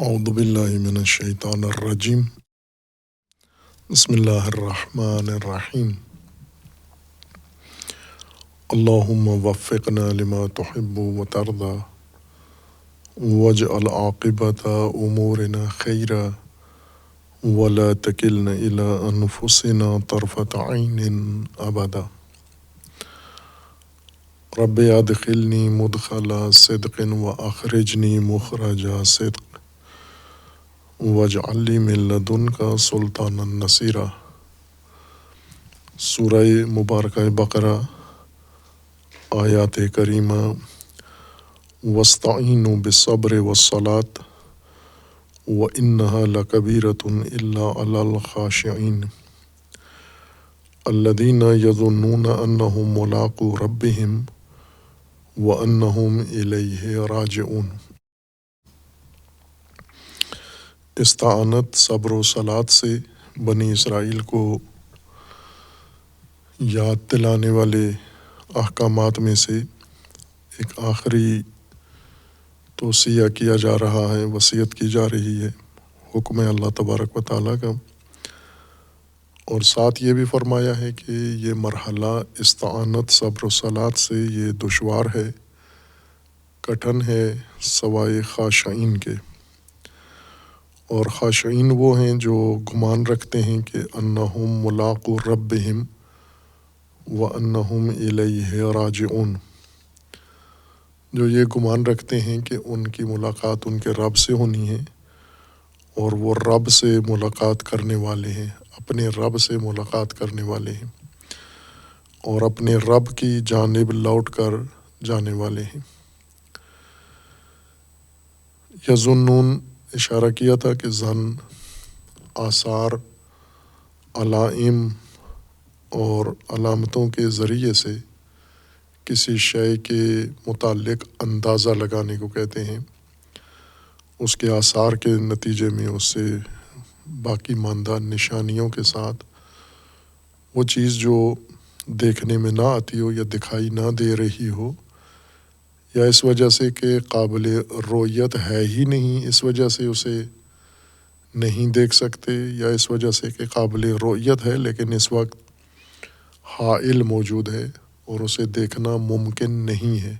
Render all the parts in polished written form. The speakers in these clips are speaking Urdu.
اعوذ باللہ من الشیطان الرجیم بسم اللہ الرحمن الرحیم اللہم وفقنا لما تحب وترضى واجعل عاقبت امورنا خیرا ولا تکلنا الى انفسنا طرفت عین ابدا رب ادخلنی مدخل صدق واخرجنی مخرج صدق واجعل لی من لدنک سلطانا نصیرا۔ سورہ مبارکہ بقرہ آیات کریمہ وَاسْتَعِینُوا بِالصَّبْرِ وَالصَّلَاةِ وَإِنَّهَا لَكَبِیرَةٌ إِلَّا عَلَى الْخَاشِعِینَ الَّذِینَ یَظُنُّونَ أَنَّهُم مُّلَاقُو رَبِّهِمْ وَأَنَّهُمْ إِلَیْهِ راجعون۔ استعانت صبر و صلات سے بنی اسرائیل کو یاد دلانے والے احکامات میں سے ایک آخری توصیہ کیا جا رہا ہے، وصیت کی جا رہی ہے، حکم ہے اللہ تبارک و تعالیٰ کا، اور ساتھ یہ بھی فرمایا ہے کہ یہ مرحلہ استعانت صبر و صلات سے یہ دشوار ہے، کٹھن ہے سوائے خاشعین کے، اور خاشعین وہ ہیں جو گمان رکھتے ہیں کہ انہم ملاقو ربہم وانہم الیہ راجعون، جو یہ گمان رکھتے ہیں کہ ان کی ملاقات ان کے رب سے ہونی ہے اور وہ رب سے ملاقات کرنے والے ہیں، اپنے رب سے ملاقات کرنے والے ہیں اور اپنے رب کی جانب لوٹ کر جانے والے ہیں۔ یظنون اشارہ کیا تھا کہ ظن آثار، علائم اور علامتوں کے ذریعے سے کسی شے کے متعلق اندازہ لگانے کو کہتے ہیں، اس کے آثار کے نتیجے میں اس سے باقی ماندہ نشانیوں کے ساتھ وہ چیز جو دیکھنے میں نہ آتی ہو یا دکھائی نہ دے رہی ہو، یا اس وجہ سے کہ قابل رؤیت ہے ہی نہیں اس وجہ سے اسے نہیں دیکھ سکتے، یا اس وجہ سے کہ قابل رؤیت ہے لیکن اس وقت حائل موجود ہے اور اسے دیکھنا ممکن نہیں ہے،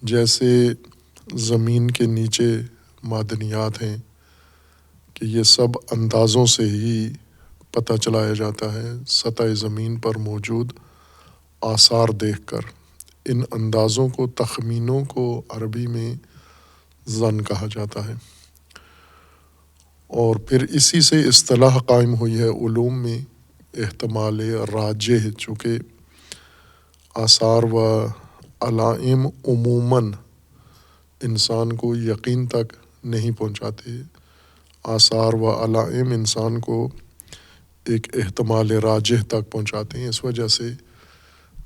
جیسے زمین کے نیچے معدنیات ہیں کہ یہ سب اندازوں سے ہی پتہ چلایا جاتا ہے، سطح زمین پر موجود آثار دیکھ کر۔ ان اندازوں کو، تخمینوں کو عربی میں ظن کہا جاتا ہے، اور پھر اسی سے اصطلاح قائم ہوئی ہے علوم میں احتمال راجح، چونکہ آثار و علائم عموماً انسان کو یقین تک نہیں پہنچاتے، آثار و علائم انسان کو ایک احتمال راجح تک پہنچاتے ہیں، اس وجہ سے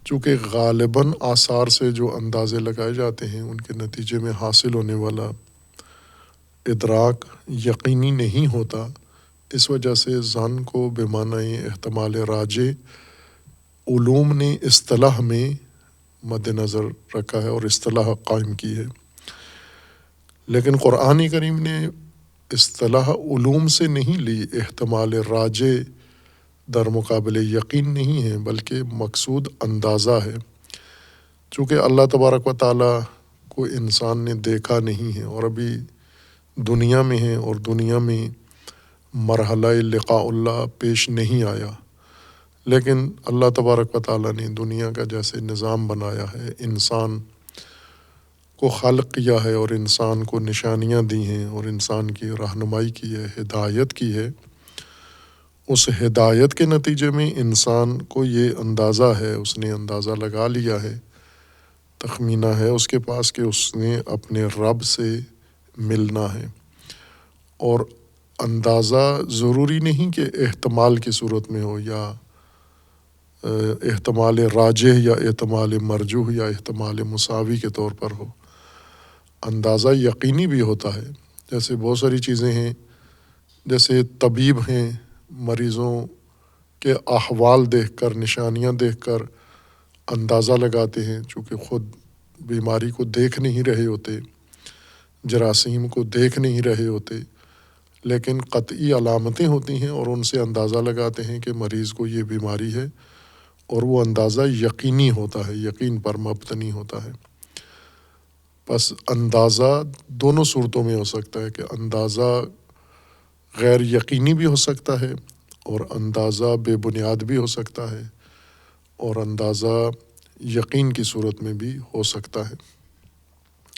چونکہ غالباً آثار سے جو اندازے لگائے جاتے ہیں ان کے نتیجے میں حاصل ہونے والا ادراک یقینی نہیں ہوتا، اس وجہ سے ظن کو بمعنی احتمال راجح علوم نے اصطلاح میں مد نظر رکھا ہے اور اصطلاح قائم کی ہے، لیکن قرآن کریم نے اصطلاح علوم سے نہیں لی، احتمال راجح در مقابل یقین نہیں ہے بلکہ مقصود اندازہ ہے، چونکہ اللہ تبارک و تعالیٰ کو انسان نے دیکھا نہیں ہے اور ابھی دنیا میں ہے اور دنیا میں مرحلہ لقاء اللہ پیش نہیں آیا، لیکن اللہ تبارک و تعالیٰ نے دنیا کا جیسے نظام بنایا ہے، انسان کو خلق کیا ہے اور انسان کو نشانیاں دی ہیں اور انسان کی رہنمائی کی ہے، ہدایت کی ہے، اس ہدایت کے نتیجے میں انسان کو یہ اندازہ ہے، اس نے اندازہ لگا لیا ہے، تخمینہ ہے اس کے پاس کہ اس نے اپنے رب سے ملنا ہے، اور اندازہ ضروری نہیں کہ احتمال کی صورت میں ہو، یا احتمال راجح یا احتمال مرجوح یا احتمال مساوی کے طور پر ہو، اندازہ یقینی بھی ہوتا ہے، جیسے بہت ساری چیزیں ہیں، جیسے طبیب ہیں، مریضوں کے احوال دیکھ کر، نشانیاں دیکھ کر اندازہ لگاتے ہیں، چونکہ خود بیماری کو دیکھ نہیں رہے ہوتے، جراثیم کو دیکھ نہیں رہے ہوتے، لیکن قطعی علامتیں ہوتی ہیں اور ان سے اندازہ لگاتے ہیں کہ مریض کو یہ بیماری ہے، اور وہ اندازہ یقینی ہوتا ہے، یقین پر مبتنی ہوتا ہے۔ بس اندازہ دونوں صورتوں میں ہو سکتا ہے کہ اندازہ غیر یقینی بھی ہو سکتا ہے اور اندازہ بے بنیاد بھی ہو سکتا ہے، اور اندازہ یقین کی صورت میں بھی ہو سکتا ہے۔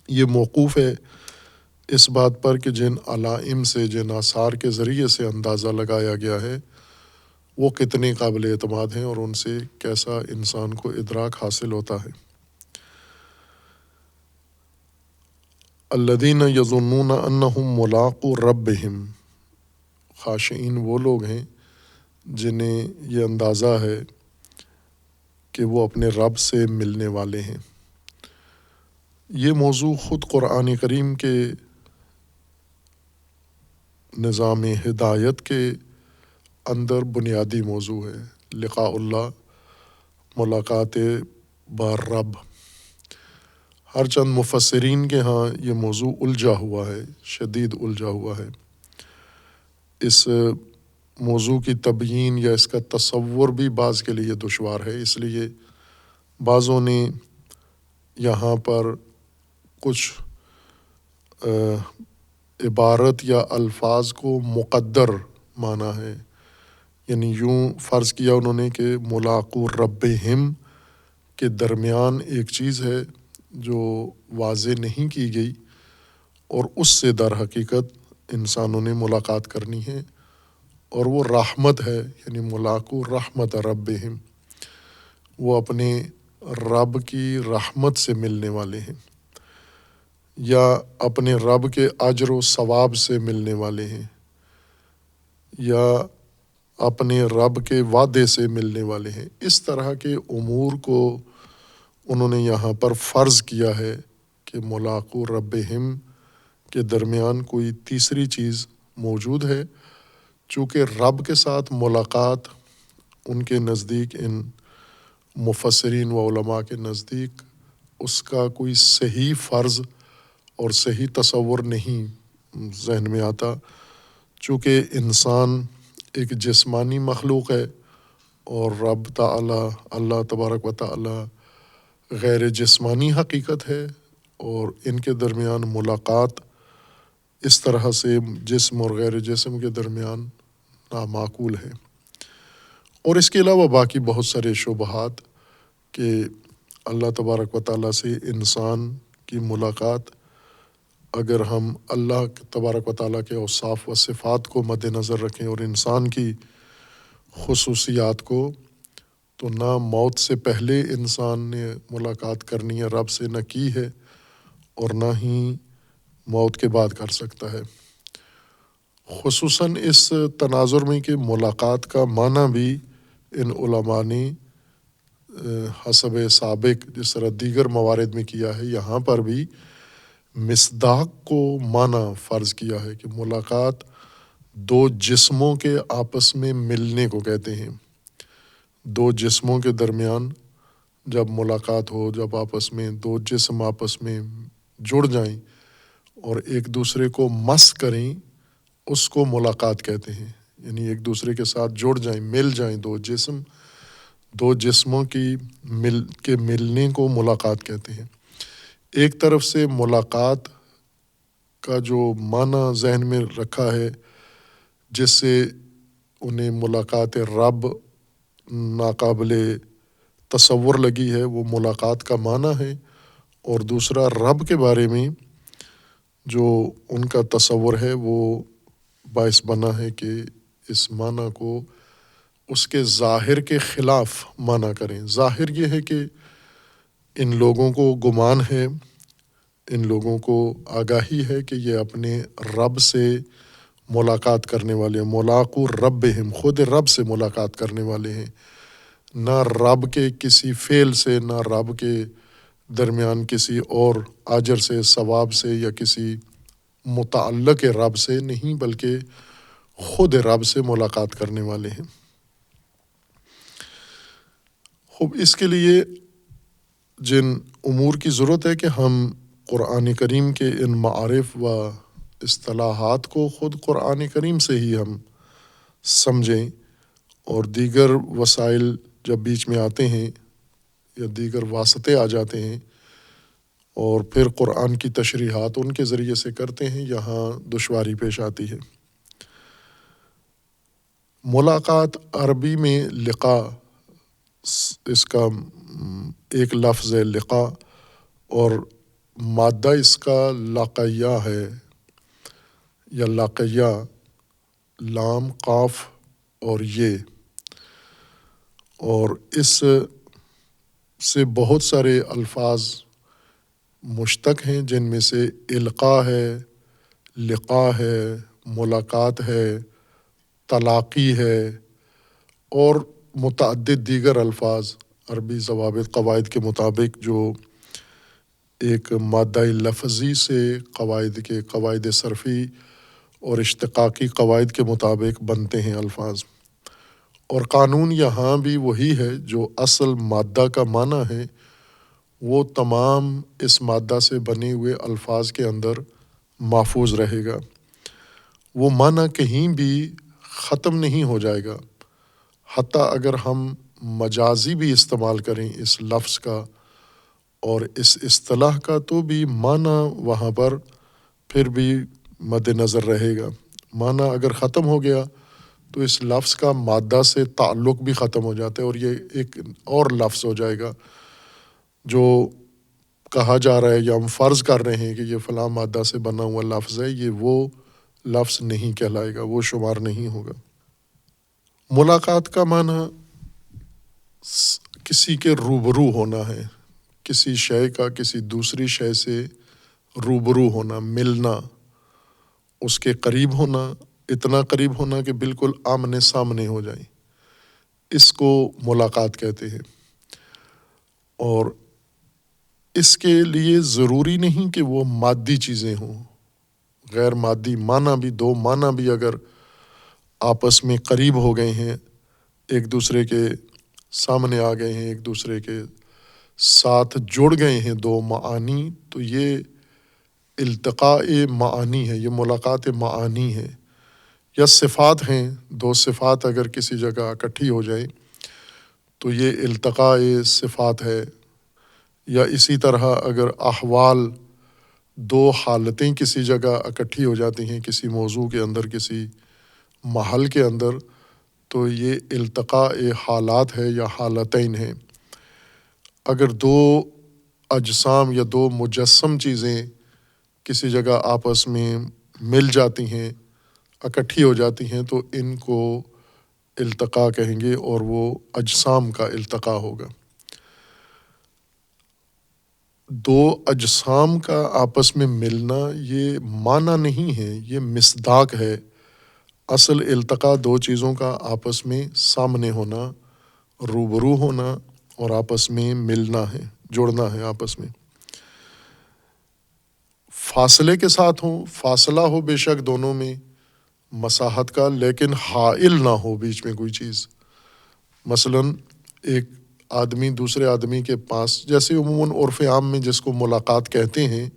یہ موقوف ہے اس بات پر کہ جن علائم سے، جن آثار کے ذریعے سے اندازہ لگایا گیا ہے وہ کتنے قابل اعتماد ہیں اور ان سے کیسا انسان کو ادراک حاصل ہوتا ہے۔ الذین یظنون انہم ملاقو ربہم، خاشعین وہ لوگ ہیں جنہیں یہ اندازہ ہے کہ وہ اپنے رب سے ملنے والے ہیں۔ یہ موضوع خود قرآن کریم کے نظام ہدایت کے اندر بنیادی موضوع ہے، لقاء اللہ، ملاقات با رب۔ ہر چند مفسرین کے ہاں یہ موضوع الجھا ہوا ہے، شدید الجھا ہوا ہے۔ اس موضوع کی تبیین یا اس کا تصور بھی بعض کے لیے دشوار ہے، اس لیے بعضوں نے یہاں پر کچھ عبارت یا الفاظ کو مقدر مانا ہے، یعنی یوں فرض کیا انہوں نے کہ ملاقو ربہم کے درمیان ایک چیز ہے جو واضح نہیں کی گئی اور اس سے در حقیقت انسانوں نے ملاقات کرنی ہے، اور وہ رحمت ہے، یعنی ملاقو رحمت ربہم، وہ اپنے رب کی رحمت سے ملنے والے ہیں یا اپنے رب کے اجر و ثواب سے ملنے والے ہیں یا اپنے رب کے وعدے سے ملنے والے ہیں۔ اس طرح کے امور کو انہوں نے یہاں پر فرض کیا ہے کہ ملاقو ربہم کے درمیان کوئی تیسری چیز موجود ہے، چونکہ رب کے ساتھ ملاقات ان کے نزدیک، ان مفسرین و علماء کے نزدیک، اس کا کوئی صحیح فرض اور صحیح تصور نہیں ذہن میں آتا، چونکہ انسان ایک جسمانی مخلوق ہے اور رب تعالی، اللہ تبارک و تعالی غیر جسمانی حقیقت ہے، اور ان کے درمیان ملاقات اس طرح سے جسم اور غیر جسم کے درمیان نامعقول ہے۔ اور اس کے علاوہ باقی بہت سارے شبہات کہ اللہ تبارک و تعالیٰ سے انسان کی ملاقات، اگر ہم اللہ تبارک و تعالیٰ کے اوصاف و صفات کو مد نظر رکھیں اور انسان کی خصوصیات کو، تو نہ موت سے پہلے انسان نے ملاقات کرنی ہے رب سے، نہ کی ہے، اور نہ ہی موت کے بعد کر سکتا ہے۔ خصوصاً اس تناظر میں کہ ملاقات کا معنی بھی ان علماء نے حسب سابق جس طرح دیگر موارد میں کیا ہے، یہاں پر بھی مصداق کو معنی فرض کیا ہے کہ ملاقات دو جسموں کے آپس میں ملنے کو کہتے ہیں۔ دو جسموں کے درمیان جب ملاقات ہو، جب آپس میں دو جسم آپس میں جڑ جائیں اور ایک دوسرے کو مس کریں، اس کو ملاقات کہتے ہیں، یعنی ایک دوسرے کے ساتھ جڑ جائیں، مل جائیں دو جسموں کے ملنے کو ملاقات کہتے ہیں۔ ایک طرف سے ملاقات کا جو معنی ذہن میں رکھا ہے، جس سے انہیں ملاقات رب ناقابل تصور لگی ہے، وہ ملاقات کا معنی ہے، اور دوسرا رب کے بارے میں جو ان کا تصور ہے وہ باعث بنا ہے کہ اس معنی کو اس کے ظاہر کے خلاف معنی کریں۔ ظاہر یہ ہے کہ ان لوگوں کو گمان ہے، ان لوگوں کو آگاہی ہے کہ یہ اپنے رب سے ملاقات کرنے والے ہیں، ملاقو ربہم، خود رب سے ملاقات کرنے والے ہیں، نہ رب کے کسی فعل سے، نہ رب کے درمیان کسی اور اجر سے، ثواب سے، یا کسی متعلق رب سے نہیں، بلکہ خود رب سے ملاقات کرنے والے ہیں۔ خوب، اس کے لیے جن امور کی ضرورت ہے کہ ہم قرآن کریم کے ان معارف و اصطلاحات کو خود قرآن کریم سے ہی ہم سمجھیں، اور دیگر وسائل جب بیچ میں آتے ہیں یا دیگر واسطے آ جاتے ہیں اور پھر قرآن کی تشریحات ان کے ذریعے سے کرتے ہیں، یہاں دشواری پیش آتی ہے۔ ملاقات عربی میں لقا، اس کا ایک لفظ ہے لقا، اور مادہ اس کا لاقیہ ہے یا لاقیہ، لام قاف اور یہ، اور اس سے بہت سارے الفاظ مشتق ہیں، جن میں سے القاء ہے، لقاء ہے، ملاقات ہے، تلاقی ہے، اور متعدد دیگر الفاظ عربی ضوابط قواعد کے مطابق جو ایک مادہ لفظی سے قواعد صرفی اور اشتقاقی قواعد کے مطابق بنتے ہیں الفاظ، اور قانون یہاں بھی وہی ہے، جو اصل مادہ کا معنی ہے وہ تمام اس مادہ سے بنے ہوئے الفاظ کے اندر محفوظ رہے گا، وہ معنی کہیں بھی ختم نہیں ہو جائے گا، حتیٰ اگر ہم مجازی بھی استعمال کریں اس لفظ کا اور اس اصطلاح کا، تو بھی معنی وہاں پر پھر بھی مد نظر رہے گا۔ معنی اگر ختم ہو گیا تو اس لفظ کا مادہ سے تعلق بھی ختم ہو جاتا ہے، اور یہ ایک اور لفظ ہو جائے گا جو کہا جا رہا ہے یا ہم فرض کر رہے ہیں کہ یہ فلاں مادہ سے بنا ہوا لفظ ہے، یہ وہ لفظ نہیں کہلائے گا، وہ شمار نہیں ہوگا۔ ملاقات کا معنی کسی کے روبرو ہونا ہے، کسی شے کا کسی دوسری شے سے روبرو ہونا، ملنا، اس کے قریب ہونا، اتنا قریب ہونا کہ بالکل آمنے سامنے ہو جائیں، اس کو ملاقات کہتے ہیں۔ اور اس کے لیے ضروری نہیں کہ وہ مادی چیزیں ہوں، غیر مادی معنی بھی، دو معنی بھی اگر آپس میں قریب ہو گئے ہیں، ایک دوسرے کے سامنے آ گئے ہیں، ایک دوسرے کے ساتھ جڑ گئے ہیں دو معانی، تو یہ التقاء معانی ہے، یہ ملاقات معانی ہے۔ یا صفات ہیں، دو صفات اگر کسی جگہ اکٹھی ہو جائیں تو یہ التقاء صفات ہے۔ یا اسی طرح اگر احوال، دو حالتیں کسی جگہ اکٹھی ہو جاتی ہیں کسی موضوع کے اندر، کسی محل کے اندر، تو یہ التقاء حالات ہے یا حالتین ہے۔ اگر دو اجسام یا دو مجسم چیزیں کسی جگہ آپس میں مل جاتی ہیں، اکٹھی ہو جاتی ہیں، تو ان کو التقاء کہیں گے، اور وہ اجسام کا التقاء ہوگا۔ دو اجسام کا آپس میں ملنا یہ معنی نہیں ہے، یہ مصداق ہے۔ اصل التقاء دو چیزوں کا آپس میں سامنے ہونا، روبرو ہونا، اور آپس میں ملنا ہے، جڑنا ہے آپس میں۔ فاصلے کے ساتھ ہوں، فاصلہ ہو بے شک دونوں میں مساحت کا، لیکن حائل نہ ہو بیچ میں کوئی چیز۔ مثلاً ایک آدمی دوسرے آدمی کے پاس، جیسے عموماً عرف عام میں جس کو ملاقات کہتے ہیں،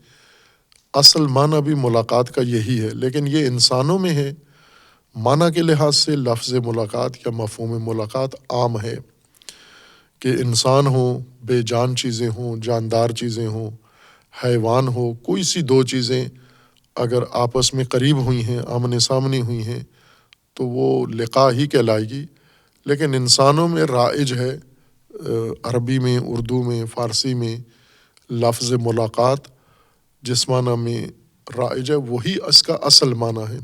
اصل معنی بھی ملاقات کا یہی ہے، لیکن یہ انسانوں میں ہے۔ معنی کے لحاظ سے لفظ ملاقات یا مفہوم ملاقات عام ہے کہ انسان ہوں، بے جان چیزیں ہوں، جاندار چیزیں ہوں، حیوان ہو، کوئی سی دو چیزیں اگر آپس میں قریب ہوئی ہیں، آمنے سامنے ہوئی ہیں، تو وہ لقاء ہی کہلائے گی۔ لیکن انسانوں میں رائج ہے، عربی میں، اردو میں، فارسی میں لفظ ملاقات جس معنی میں رائج ہے وہی اس کا اصل معنی ہے۔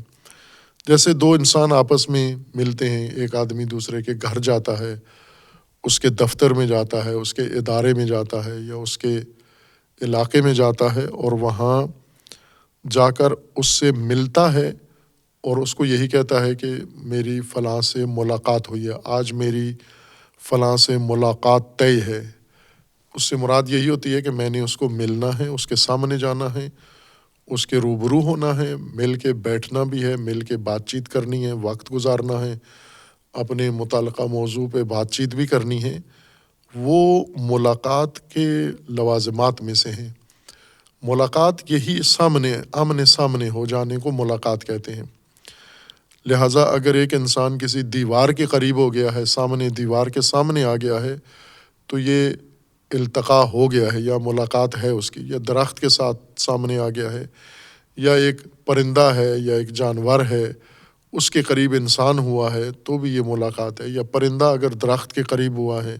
جیسے دو انسان آپس میں ملتے ہیں، ایک آدمی دوسرے کے گھر جاتا ہے، اس کے دفتر میں جاتا ہے، اس کے ادارے میں جاتا ہے، یا اس کے علاقے میں جاتا ہے، اور وہاں جا کر اس سے ملتا ہے، اور اس کو یہی کہتا ہے کہ میری فلاں سے ملاقات ہوئی ہے، آج میری فلاں سے ملاقات طے ہے۔ اس سے مراد یہی ہوتی ہے کہ میں نے اس کو ملنا ہے، اس کے سامنے جانا ہے، اس کے روبرو ہونا ہے، مل کے بیٹھنا بھی ہے، مل کے بات چیت کرنی ہے، وقت گزارنا ہے، اپنے متعلقہ موضوع پہ بات چیت بھی کرنی ہے۔ وہ ملاقات کے لوازمات میں سے ہیں۔ ملاقات یہی آمنے سامنے ہو جانے کو ملاقات کہتے ہیں۔ لہٰذا اگر ایک انسان کسی دیوار کے قریب ہو گیا ہے، دیوار کے سامنے آ گیا ہے، تو یہ التقاء ہو گیا ہے یا ملاقات ہے اس کی، یا درخت کے ساتھ سامنے آ گیا ہے، یا ایک پرندہ ہے یا ایک جانور ہے اس کے قریب انسان ہوا ہے تو بھی یہ ملاقات ہے، یا پرندہ اگر درخت کے قریب ہوا ہے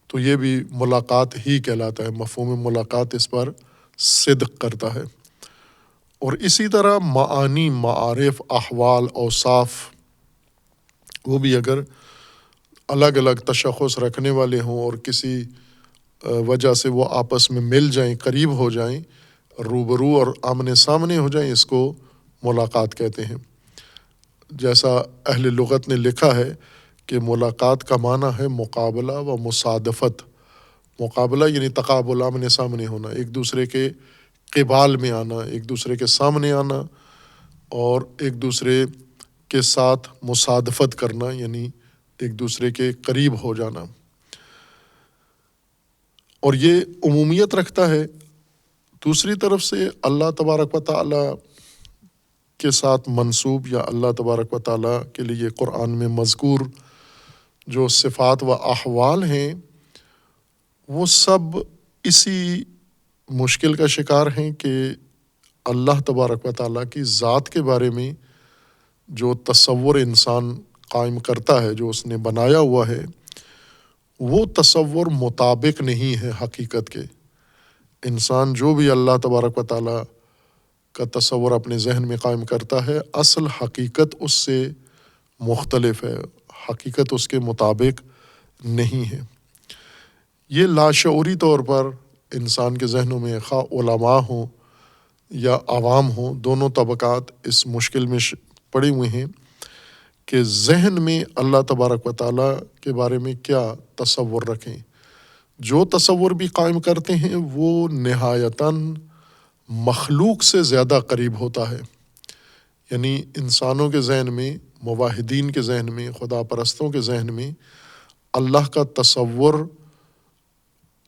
تو یہ بھی ملاقات ہی کہلاتا ہے۔ مفہوم ملاقات اس پر صدق کرتا ہے۔ اور اسی طرح معانی، معارف، احوال، اوصاف، وہ بھی اگر الگ الگ تشخص رکھنے والے ہوں اور کسی وجہ سے وہ آپس میں مل جائیں، قریب ہو جائیں، روبرو اور آمنے سامنے ہو جائیں، اس کو ملاقات کہتے ہیں۔ جیسا اہل لغت نے لکھا ہے کہ ملاقات کا معنی ہے مقابلہ و مصادفت۔ مقابلہ یعنی تقابل، آمنے سامنے ہونا، ایک دوسرے کے قبال میں آنا، ایک دوسرے کے سامنے آنا، اور ایک دوسرے کے ساتھ مصادفت کرنا یعنی ایک دوسرے کے قریب ہو جانا۔ اور یہ عمومیت رکھتا ہے۔ دوسری طرف سے اللہ تبارک و تعالیٰ کے ساتھ منسوب یا اللہ تبارک و تعالیٰ کے لیے قرآن میں مذکور جو صفات و احوال ہیں وہ سب اسی مشکل کا شکار ہیں کہ اللہ تبارک و تعالیٰ کی ذات کے بارے میں جو تصور انسان قائم کرتا ہے، جو اس نے بنایا ہوا ہے، وہ تصور مطابق نہیں ہے حقیقت کے۔ انسان جو بھی اللہ تبارک و تعالیٰ کا تصور اپنے ذہن میں قائم کرتا ہے، اصل حقیقت اس سے مختلف ہے، حقیقت اس کے مطابق نہیں ہے۔ یہ لاشعوری طور پر انسان کے ذہنوں میں، خواہ علماء ہوں یا عوام ہوں، دونوں طبقات اس مشکل میں پڑے ہوئے ہیں کہ ذہن میں اللہ تبارک و تعالیٰ کے بارے میں کیا تصور رکھیں۔ جو تصور بھی قائم کرتے ہیں وہ نہایتاً مخلوق سے زیادہ قریب ہوتا ہے۔ یعنی انسانوں کے ذہن میں، موحدین کے ذہن میں، خدا پرستوں کے ذہن میں اللہ کا تصور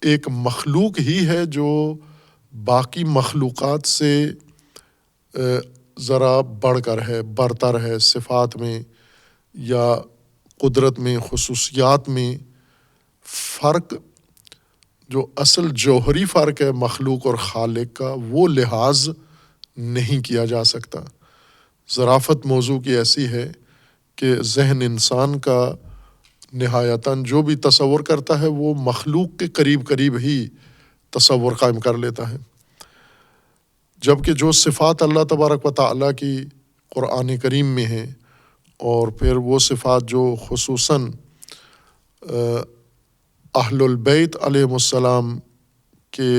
ایک مخلوق ہی ہے جو باقی مخلوقات سے ذرا بڑھ کر ہے، برتر ہے، صفات میں یا قدرت میں، خصوصیات میں۔ فرق جو اصل جوہری فرق ہے مخلوق اور خالق کا، وہ لحاظ نہیں کیا جا سکتا۔ ظرافت موضوع کی ایسی ہے کہ ذہن انسان کا نہایتاً جو بھی تصور کرتا ہے وہ مخلوق کے قریب قریب ہی تصور قائم کر لیتا ہے، جبکہ جو صفات اللہ تبارک و تعالیٰ کی قرآن کریم میں ہیں، اور پھر وہ صفات جو خصوصاً اہل البیت علیہم السلام کے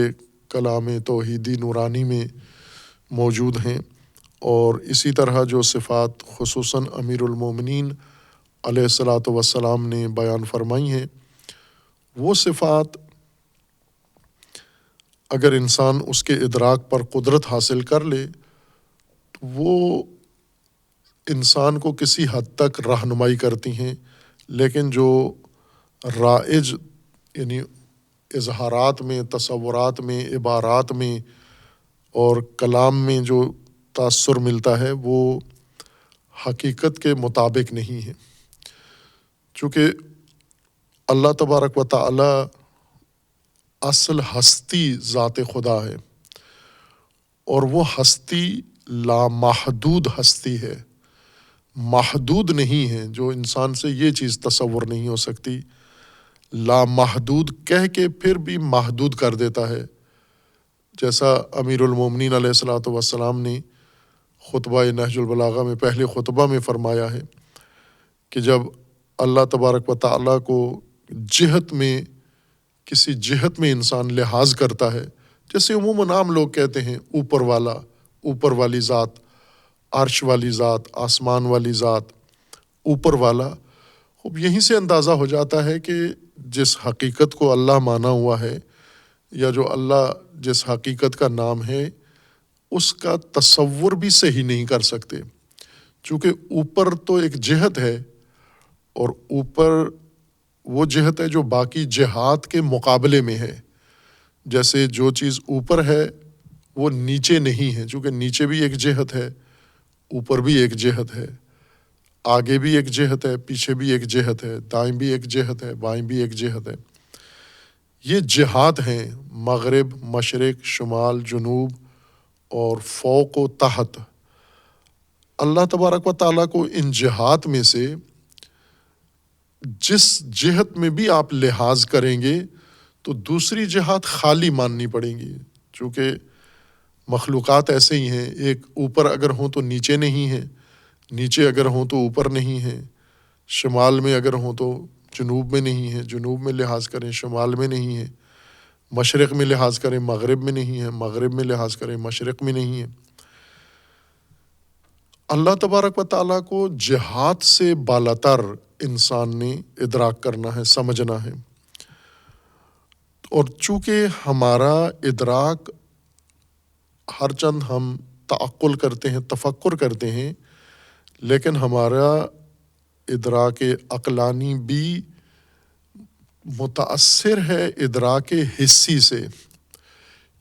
کلام توحیدی نورانی میں موجود ہیں، اور اسی طرح جو صفات خصوصاً امیر المومنین علیہ الصلاۃ والسلام نے بیان فرمائی ہیں، وہ صفات اگر انسان اس کے ادراک پر قدرت حاصل کر لے تو وہ انسان کو کسی حد تک رہنمائی کرتی ہیں، لیکن جو رائج یعنی اظہارات میں، تصورات میں، عبارات میں اور کلام میں جو تاثر ملتا ہے وہ حقیقت کے مطابق نہیں ہے۔ چونکہ اللہ تبارک و تعالی اصل ہستی ذات خدا ہے، اور وہ ہستی لامحدود ہستی ہے، محدود نہیں ہے۔ جو انسان سے یہ چیز تصور نہیں ہو سکتی، لامحدود کہہ کے پھر بھی محدود کر دیتا ہے، جیسا امیر المومنین علیہ الصلاۃ والسلام نے خطبہ نہج البلاغہ میں پہلے خطبہ میں فرمایا ہے کہ جب اللہ تبارک و تعالیٰ کو جہت میں، کسی جہت میں انسان لحاظ کرتا ہے، جیسے عموماً عام لوگ کہتے ہیں اوپر والا، اوپر والی ذات، عرش والی ذات، آسمان والی ذات، اوپر والا، خوب یہیں سے اندازہ ہو جاتا ہے کہ جس حقیقت کو اللہ مانا ہوا ہے یا جو اللہ جس حقیقت کا نام ہے اس کا تصور بھی صحیح نہیں کر سکتے، چونکہ اوپر تو ایک جہت ہے، اور اوپر وہ جہت ہے جو باقی جہات کے مقابلے میں ہے۔ جیسے جو چیز اوپر ہے وہ نیچے نہیں ہے، چونکہ نیچے بھی ایک جہت ہے، اوپر بھی ایک جہت ہے، آگے بھی ایک جہت ہے، پیچھے بھی ایک جہت ہے، دائیں بھی ایک جہت ہے، بائیں بھی ایک جہت ہے۔ یہ جہات ہیں مغرب، مشرق، شمال، جنوب اور فوق و تحت۔ اللہ تبارک و تعالیٰ کو ان جہات میں سے جس جہت میں بھی آپ لحاظ کریں گے تو دوسری جہات خالی ماننی پڑیں گی، چونکہ مخلوقات ایسے ہی ہیں، ایک اوپر اگر ہوں تو نیچے نہیں ہیں، نیچے اگر ہوں تو اوپر نہیں ہیں، شمال میں اگر ہوں تو جنوب میں نہیں ہیں، جنوب میں لحاظ کریں شمال میں نہیں ہیں، مشرق میں لحاظ کریں مغرب میں نہیں ہیں، مغرب میں لحاظ کریں مشرق میں نہیں ہیں۔ اللہ تبارک و تعالیٰ کو جہات سے بالاتر انسان نے ادراک کرنا ہے، سمجھنا ہے، اور چونکہ ہمارا ادراک ہر چند ہم تعقل کرتے ہیں، تفکر کرتے ہیں، لیکن ہمارا ادراک عقلانی بھی متاثر ہے ادراک حسی سے،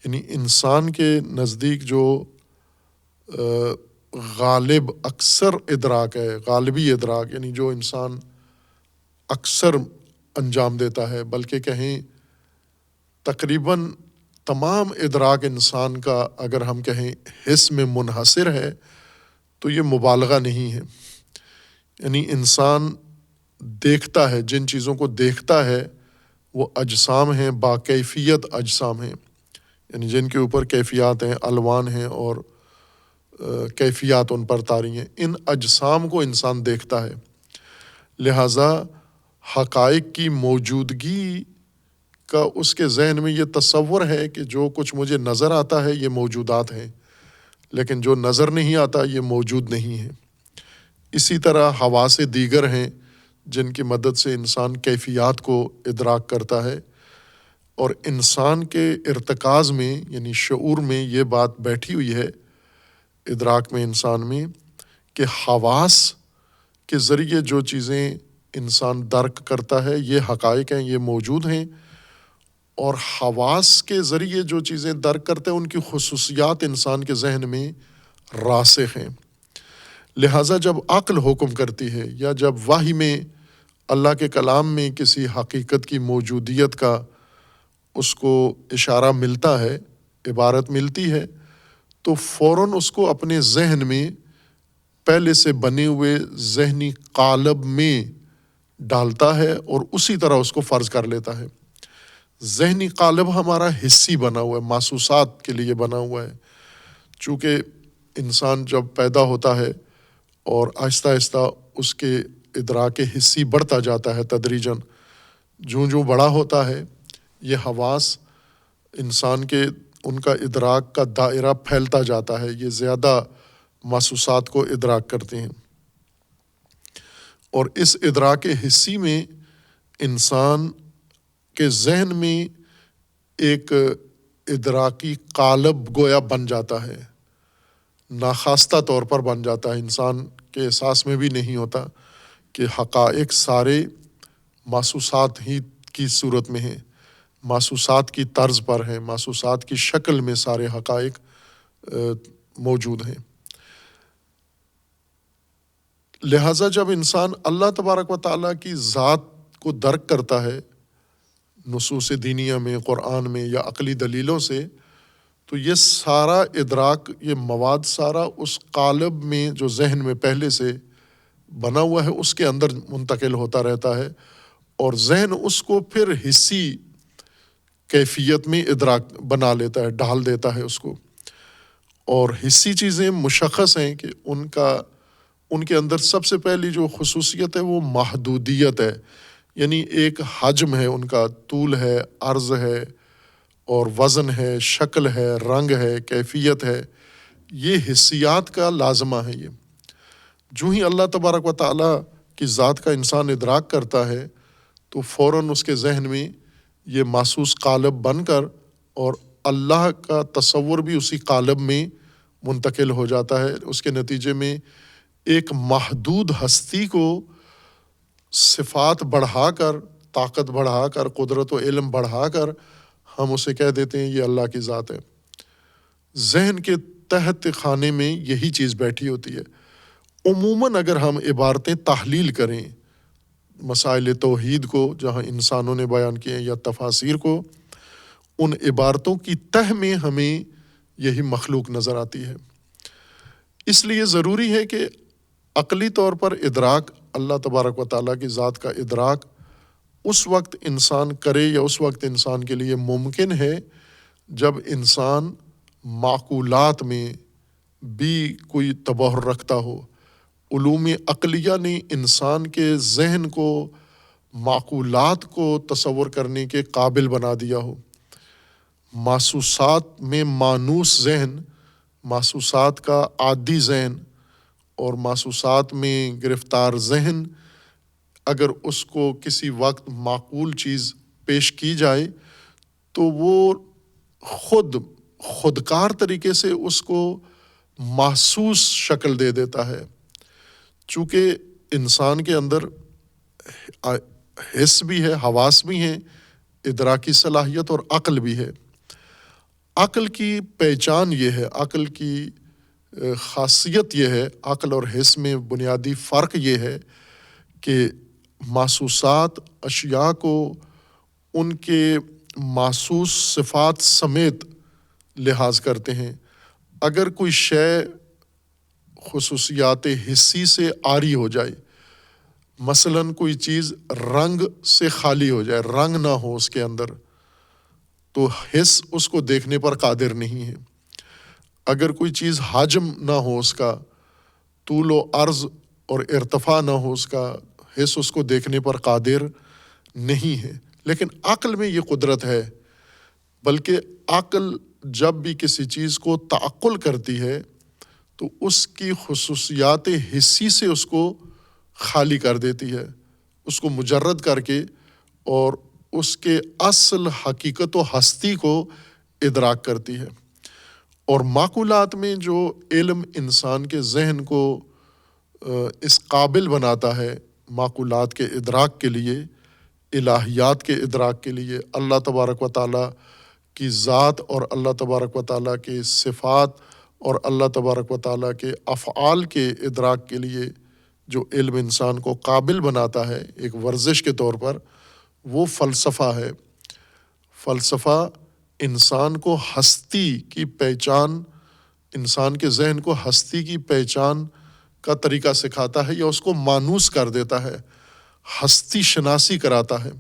یعنی انسان کے نزدیک جو غالب اکثر ادراک ہے، غالبی ادراک، یعنی جو انسان اکثر انجام دیتا ہے، بلکہ کہیں تقریباً تمام ادراک انسان کا اگر ہم کہیں حس میں منحصر ہے تو یہ مبالغہ نہیں ہے۔ یعنی انسان دیکھتا ہے، جن چیزوں کو دیکھتا ہے وہ اجسام ہیں، باکیفیت اجسام ہیں، یعنی جن کے اوپر کیفیات ہیں، الوان ہیں اور کیفیات ان پر طاری ہیں، ان اجسام کو انسان دیکھتا ہے۔ لہٰذا حقائق کی موجودگی کا اس کے ذہن میں یہ تصور ہے کہ جو کچھ مجھے نظر آتا ہے یہ موجودات ہیں، لیکن جو نظر نہیں آتا یہ موجود نہیں ہے۔ اسی طرح حواس دیگر ہیں جن کی مدد سے انسان کیفیات کو ادراک کرتا ہے، اور انسان کے ارتکاز میں یعنی شعور میں یہ بات بیٹھی ہوئی ہے ادراک میں، انسان میں، کہ حواس کے ذریعے جو چیزیں انسان درک کرتا ہے یہ حقائق ہیں، یہ موجود ہیں، اور حواس کے ذریعے جو چیزیں درک کرتے ہیں ان کی خصوصیات انسان کے ذہن میں راسخ ہیں۔ لہٰذا جب عقل حکم کرتی ہے یا جب وحی میں اللہ کے کلام میں کسی حقیقت کی موجودیت کا اس کو اشارہ ملتا ہے، عبارت ملتی ہے، تو فوراً اس کو اپنے ذہن میں پہلے سے بنے ہوئے ذہنی قالب میں ڈالتا ہے اور اسی طرح اس کو فرض کر لیتا ہے۔ ذہنی قالب ہمارا حسی بنا ہوا ہے، محسوسات کے لیے بنا ہوا ہے، چونکہ انسان جب پیدا ہوتا ہے اور آہستہ آہستہ اس کے ادراک حسی بڑھتا جاتا ہے تدریجاً، جوں بڑا ہوتا ہے یہ حواس انسان کے ان کا ادراک کا دائرہ پھیلتا جاتا ہے، یہ زیادہ محسوسات کو ادراک کرتے ہیں، اور اس ادراک حسی میں انسان کے ذہن میں ایک ادراکی قالب گویا بن جاتا ہے، ناخواستہ طور پر بن جاتا ہے، انسان کے احساس میں بھی نہیں ہوتا کہ حقائق سارے محسوسات ہی کی صورت میں ہیں، محسوسات کی طرز پر ہیں، محسوسات کی شکل میں سارے حقائق موجود ہیں۔ لہٰذا جب انسان اللہ تبارک و تعالیٰ کی ذات کو درک کرتا ہے نصوص دینیہ میں، قرآن میں یا عقلی دلیلوں سے، تو یہ سارا ادراک، یہ مواد سارا اس قالب میں جو ذہن میں پہلے سے بنا ہوا ہے اس کے اندر منتقل ہوتا رہتا ہے، اور ذہن اس کو پھر حسی کیفیت میں ادراک بنا لیتا ہے، ڈھال دیتا ہے اس کو، اور حسی چیزیں مشخص ہیں کہ ان کے اندر سب سے پہلی جو خصوصیت ہے وہ محدودیت ہے، یعنی ایک حجم ہے، ان کا طول ہے، عرض ہے اور وزن ہے، شکل ہے، رنگ ہے، کیفیت ہے، یہ حسیات کا لازمہ ہے۔ یہ جو ہی اللہ تبارک و تعالیٰ کی ذات کا انسان ادراک کرتا ہے تو فوراً اس کے ذہن میں یہ محسوس قالب بن کر اور اللہ کا تصور بھی اسی قالب میں منتقل ہو جاتا ہے۔ اس کے نتیجے میں ایک محدود ہستی کو صفات بڑھا کر، طاقت بڑھا کر، قدرت و علم بڑھا کر ہم اسے کہہ دیتے ہیں یہ اللہ کی ذات ہے۔ ذہن کے تحت خانے میں یہی چیز بیٹھی ہوتی ہے۔ عموماً اگر ہم عبارتیں تحلیل کریں مسائل توحید کو جہاں انسانوں نے بیان کیے ہیں یا تفاسیر کو، ان عبارتوں کی تہ میں ہمیں یہی مخلوق نظر آتی ہے۔ اس لیے ضروری ہے کہ عقلی طور پر ادراک اللہ تبارک و تعالیٰ کی ذات کا ادراک اس وقت انسان کرے یا اس وقت انسان کے لیے ممکن ہے جب انسان معقولات میں بھی کوئی تبحر رکھتا ہو۔ علوم عقلیہ نے انسان کے ذہن کو معقولات کو تصور کرنے کے قابل بنا دیا ہو۔ محسوسات میں مانوس ذہن، محسوسات کا عادی ذہن اور محسوسات میں گرفتار ذہن اگر اس کو کسی وقت معقول چیز پیش کی جائے تو وہ خودکار طریقے سے اس کو محسوس شکل دے دیتا ہے۔ چونکہ انسان کے اندر حس بھی ہے، حواس بھی ہیں، ادراکی صلاحیت اور عقل بھی ہے۔ عقل کی پہچان یہ ہے، عقل کی خاصیت یہ ہے، عقل اور حس میں بنیادی فرق یہ ہے کہ محسوسات اشیاء کو ان کے محسوس صفات سمیت لحاظ کرتے ہیں۔ اگر کوئی شے خصوصیات حسی سے عاری ہو جائے، مثلاً کوئی چیز رنگ سے خالی ہو جائے، رنگ نہ ہو اس کے اندر، تو حس اس کو دیکھنے پر قادر نہیں ہے۔ اگر کوئی چیز حجم نہ ہو، اس کا طول و عرض اور ارتفاع نہ ہو، اس کا حس اس کو دیکھنے پر قادر نہیں ہے۔ لیکن عقل میں یہ قدرت ہے، بلکہ عقل جب بھی کسی چیز کو تعقل کرتی ہے تو اس کی خصوصیات حسی سے اس کو خالی کر دیتی ہے، اس کو مجرد کر کے، اور اس کے اصل حقیقت و ہستی کو ادراک کرتی ہے۔ اور معقولات میں جو علم انسان کے ذہن کو اس قابل بناتا ہے معقولات کے ادراک کے لیے، الہیات کے ادراک کے لیے، اللہ تبارک و تعالیٰ کی ذات اور اللہ تبارک و تعالیٰ کے صفات اور اللہ تبارک و تعالیٰ کے افعال کے ادراک کے لیے جو علم انسان کو قابل بناتا ہے ایک ورزش کے طور پر، وہ فلسفہ ہے۔ فلسفہ انسان کو ہستی کی پہچان، انسان کے ذہن کو ہستی کی پہچان کا طریقہ سکھاتا ہے یا اس کو مانوس کر دیتا ہے، ہستی شناسی کراتا ہے۔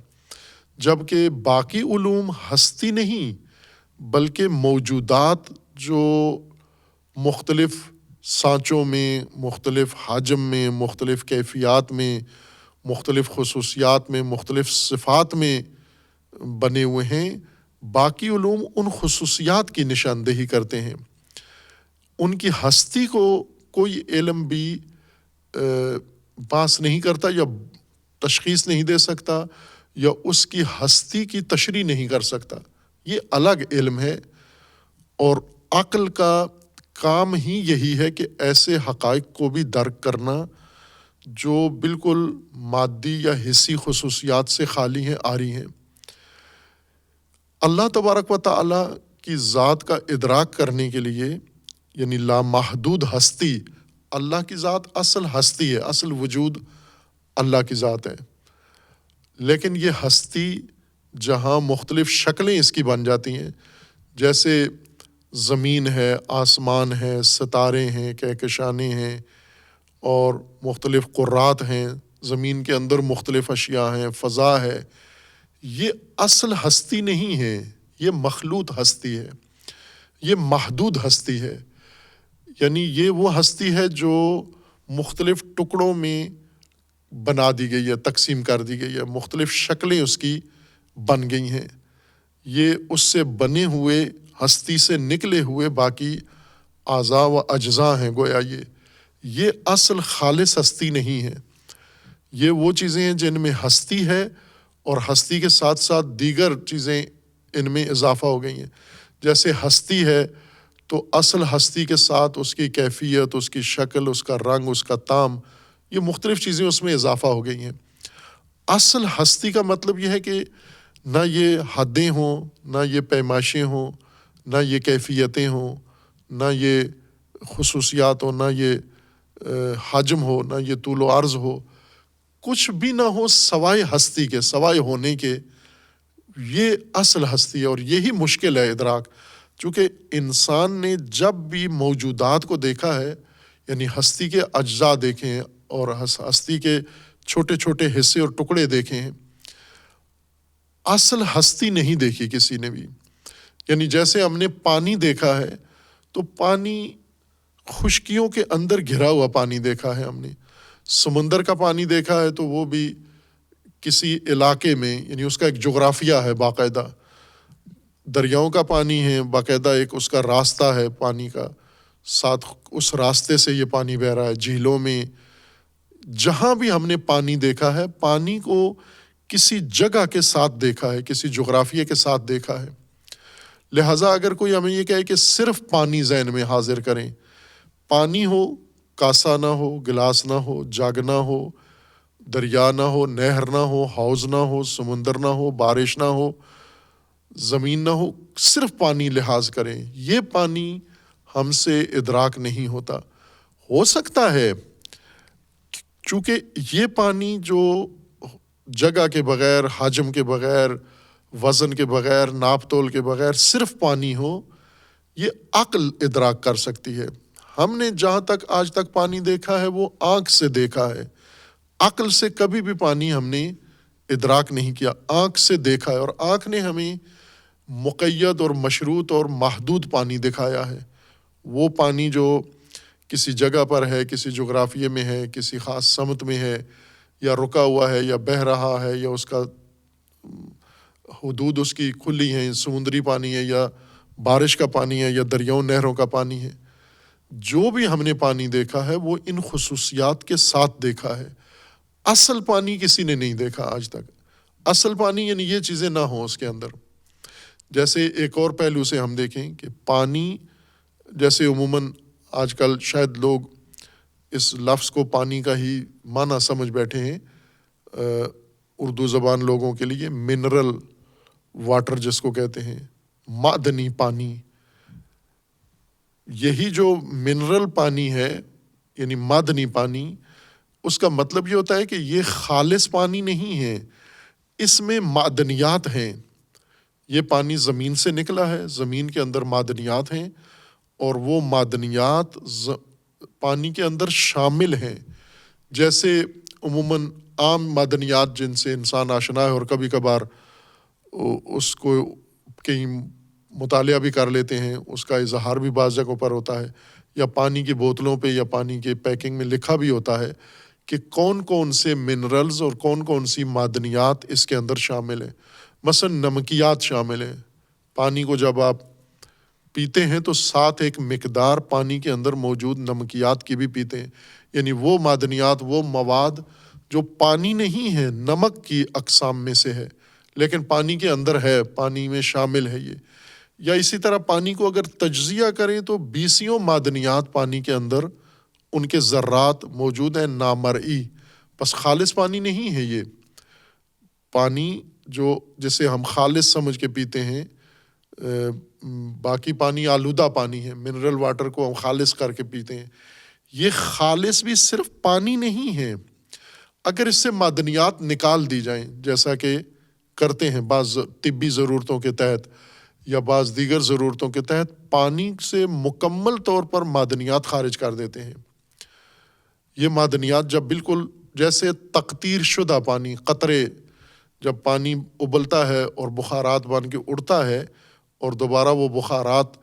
جبکہ باقی علوم ہستی نہیں بلکہ موجودات جو مختلف سانچوں میں، مختلف حجم میں، مختلف کیفیات میں، مختلف خصوصیات میں، مختلف صفات میں بنے ہوئے ہیں، باقی علوم ان خصوصیات کی نشاندہی کرتے ہیں۔ ان کی ہستی کو کوئی علم بھی باس نہیں کرتا یا تشخیص نہیں دے سکتا یا اس کی ہستی کی تشریح نہیں کر سکتا، یہ الگ علم ہے۔ اور عقل کا کام ہی یہی ہے کہ ایسے حقائق کو بھی درک کرنا جو بالکل مادی یا حسی خصوصیات سے خالی ہیں، عاری ہیں۔ اللہ تبارک و تعالیٰ کی ذات کا ادراک کرنے کے لیے، یعنی لامحدود ہستی، اللہ کی ذات اصل ہستی ہے، اصل وجود اللہ کی ذات ہے، لیکن یہ ہستی جہاں مختلف شکلیں اس کی بن جاتی ہیں، جیسے زمین ہے، آسمان ہے، ستارے ہیں، کہکشانیں ہیں اور مختلف قرات ہیں، زمین کے اندر مختلف اشیاء ہیں، فضا ہے، یہ اصل ہستی نہیں ہے، یہ مخلوط ہستی ہے، یہ محدود ہستی ہے۔ یعنی یہ وہ ہستی ہے جو مختلف ٹکڑوں میں بنا دی گئی ہے، تقسیم کر دی گئی ہے، مختلف شکلیں اس کی بن گئی ہیں۔ یہ اس سے بنے ہوئے ہستی سے نکلے ہوئے باقی اعضاء و اجزاء ہیں، گویا یہ اصل خالص ہستی نہیں ہے۔ یہ وہ چیزیں ہیں جن میں ہستی ہے اور ہستی کے ساتھ ساتھ دیگر چیزیں ان میں اضافہ ہو گئی ہیں۔ جیسے ہستی ہے تو اصل ہستی کے ساتھ اس کی کیفیت، اس کی شکل، اس کا رنگ، اس کا طعم، یہ مختلف چیزیں اس میں اضافہ ہو گئی ہیں۔ اصل ہستی کا مطلب یہ ہے کہ نہ یہ حدیں ہوں، نہ یہ پیمائشیں ہوں، نہ یہ کیفیتیں ہوں، نہ یہ خصوصیات ہو، نہ یہ حجم ہو، نہ یہ طول و عرض ہو، کچھ بھی نہ ہو سوائے ہستی کے، سوائے ہونے کے۔ یہ اصل ہستی ہے اور یہی مشکل ہے ادراک، چونکہ انسان نے جب بھی موجودات کو دیکھا ہے، یعنی ہستی کے اجزاء دیکھے ہیں اور ہستی کے چھوٹے چھوٹے حصے اور ٹکڑے دیکھے ہیں، اصل ہستی نہیں دیکھی کسی نے بھی۔ یعنی جیسے ہم نے پانی دیکھا ہے تو پانی خشکیوں کے اندر گھرا ہوا پانی دیکھا ہے ہم نے، سمندر کا پانی دیکھا ہے تو وہ بھی کسی علاقے میں، یعنی اس کا ایک جغرافیہ ہے باقاعدہ، دریاؤں کا پانی ہے باقاعدہ، ایک اس کا راستہ ہے پانی کا، ساتھ اس راستے سے یہ پانی بہہ رہا ہے۔ جھیلوں میں جہاں بھی ہم نے پانی دیکھا ہے، پانی کو کسی جگہ کے ساتھ دیکھا ہے، کسی جغرافیے کے ساتھ دیکھا ہے۔ لہٰذا اگر کوئی ہمیں یہ کہے کہ صرف پانی ذہن میں حاضر کریں، پانی ہو، کاسا نہ ہو، گلاس نہ ہو، جگ نہ ہو، دریا نہ ہو، نہر نہ ہو، حوض نہ ہو، سمندر نہ ہو، بارش نہ ہو، زمین نہ ہو، صرف پانی لحاظ کریں، یہ پانی ہم سے ادراک نہیں ہوتا۔ ہو سکتا ہے چونکہ یہ پانی جو جگہ کے بغیر، حجم کے بغیر، وزن کے بغیر، ناپ تول کے بغیر صرف پانی ہو، یہ عقل ادراک کر سکتی ہے۔ ہم نے جہاں تک آج تک پانی دیکھا ہے وہ آنکھ سے دیکھا ہے، عقل سے کبھی بھی پانی ہم نے ادراک نہیں کیا، آنکھ سے دیکھا ہے، اور آنکھ نے ہمیں مقید اور مشروط اور محدود پانی دکھایا ہے۔ وہ پانی جو کسی جگہ پر ہے، کسی جغرافیے میں ہے، کسی خاص سمت میں ہے، یا رکا ہوا ہے، یا بہہ رہا ہے، یا اس کا حدود اس کی کھلی ہیں، سمندری پانی ہے یا بارش کا پانی ہے یا دریاؤں نہروں کا پانی ہے، جو بھی ہم نے پانی دیکھا ہے وہ ان خصوصیات کے ساتھ دیکھا ہے۔ اصل پانی کسی نے نہیں دیکھا آج تک۔ اصل پانی یعنی یہ چیزیں نہ ہوں اس کے اندر۔ جیسے ایک اور پہلو سے ہم دیکھیں کہ پانی، جیسے عموماً آج کل شاید لوگ اس لفظ کو پانی کا ہی معنی سمجھ بیٹھے ہیں، اردو زبان لوگوں کے لیے منرل واٹر جس کو کہتے ہیں، معدنی پانی۔ یہی جو منرل پانی ہے یعنی معدنی پانی، اس کا مطلب یہ ہوتا ہے کہ یہ خالص پانی نہیں ہے، اس میں معدنیات ہیں۔ یہ پانی زمین سے نکلا ہے، زمین کے اندر معدنیات ہیں، اور وہ معدنیات پانی کے اندر شامل ہیں۔ جیسے عموماً عام معدنیات جن سے انسان آشنا ہے اور کبھی کبھار اس کو کہیں مطالعہ بھی کر لیتے ہیں، اس کا اظہار بھی بعض جگہوں پر ہوتا ہے، یا پانی کی بوتلوں پہ یا پانی کے پیکنگ میں لکھا بھی ہوتا ہے کہ کون کون سے منرلز اور کون کون سی معدنیات اس کے اندر شامل ہیں۔ مثلا نمکیات شامل ہیں۔ پانی کو جب آپ پیتے ہیں تو ساتھ ایک مقدار پانی کے اندر موجود نمکیات کی بھی پیتے ہیں، یعنی وہ معدنیات، وہ مواد جو پانی نہیں ہے، نمک کی اقسام میں سے ہے لیکن پانی کے اندر ہے، پانی میں شامل ہے یہ۔ یا اسی طرح پانی کو اگر تجزیہ کریں تو بیسیوں معدنیات پانی کے اندر ان کے ذرات موجود ہیں، نامرئی، بس خالص پانی نہیں ہے یہ پانی جو جسے ہم خالص سمجھ کے پیتے ہیں۔ باقی پانی آلودہ پانی ہے، منرل واٹر کو ہم خالص کر کے پیتے ہیں، یہ خالص بھی صرف پانی نہیں ہے۔ اگر اس سے معدنیات نکال دی جائیں، جیسا کہ کرتے ہیں بعض طبی ضرورتوں کے تحت یا بعض دیگر ضرورتوں کے تحت، پانی سے مکمل طور پر معدنیات خارج کر دیتے ہیں۔ یہ معدنیات جب بالکل جیسے تقطیر شدہ پانی، قطرے، جب پانی ابلتا ہے اور بخارات بن کے اڑتا ہے اور دوبارہ وہ بخارات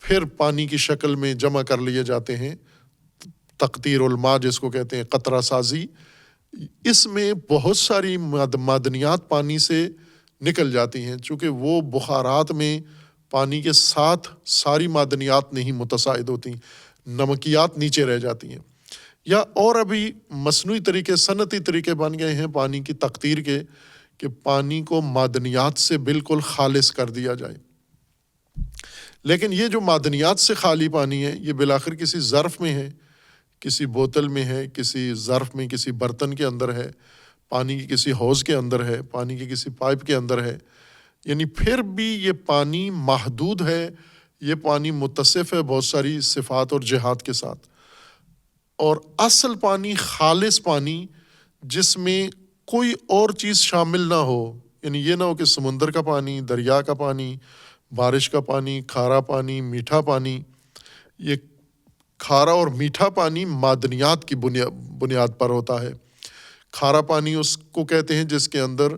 پھر پانی کی شکل میں جمع کر لیے جاتے ہیں، تقطیر الماء جس کو کہتے ہیں، قطرہ سازی، اس میں بہت ساری معدنیات پانی سے نکل جاتی ہیں، چونکہ وہ بخارات میں پانی کے ساتھ ساری معدنیات نہیں متصاعد ہوتی، نمکیات نیچے رہ جاتی ہیں۔ یا اور ابھی مصنوعی طریقے، صنعتی طریقے بن گئے ہیں پانی کی تقطیر کے، کہ پانی کو معدنیات سے بالکل خالص کر دیا جائے۔ لیکن یہ جو معدنیات سے خالی پانی ہے، یہ بالآخر کسی ظرف میں ہے، کسی بوتل میں ہے، کسی ظرف میں، کسی برتن کے اندر ہے، پانی کی کسی حوض کے اندر ہے، پانی کی کسی پائپ کے اندر ہے، یعنی پھر بھی یہ پانی محدود ہے، یہ پانی متصف ہے بہت ساری صفات اور جہات کے ساتھ، اور اصل پانی خالص پانی جس میں کوئی اور چیز شامل نہ ہو، یعنی یہ نہ ہو کہ سمندر کا پانی، دریا کا پانی، بارش کا پانی، کھارا پانی، میٹھا پانی۔ یہ کھارا اور میٹھا پانی معدنیات کی بنیاد پر ہوتا ہے۔ کھارا پانی اس کو کہتے ہیں جس کے اندر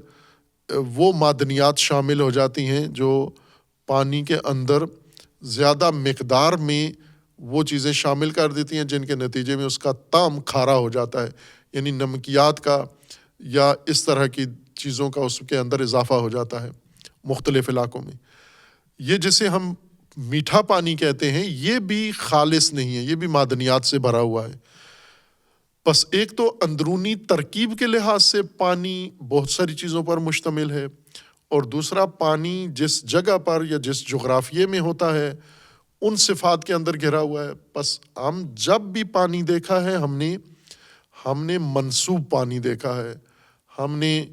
وہ معدنیات شامل ہو جاتی ہیں جو پانی کے اندر زیادہ مقدار میں وہ چیزیں شامل کر دیتی ہیں جن کے نتیجے میں اس کا طعم کھارا ہو جاتا ہے، یعنی نمکیات کا یا اس طرح کی چیزوں کا اس کے اندر اضافہ ہو جاتا ہے مختلف علاقوں میں۔ یہ جسے ہم میٹھا پانی کہتے ہیں یہ بھی خالص نہیں ہے، یہ بھی معدنیات سے بھرا ہوا ہے۔ بس ایک تو اندرونی ترکیب کے لحاظ سے پانی بہت ساری چیزوں پر مشتمل ہے، اور دوسرا پانی جس جگہ پر یا جس جغرافیے میں ہوتا ہے ان صفات کے اندر گھرا ہوا ہے۔ بس ہم جب بھی پانی دیکھا ہے ہم نے منسوب پانی دیکھا ہے، ہم نے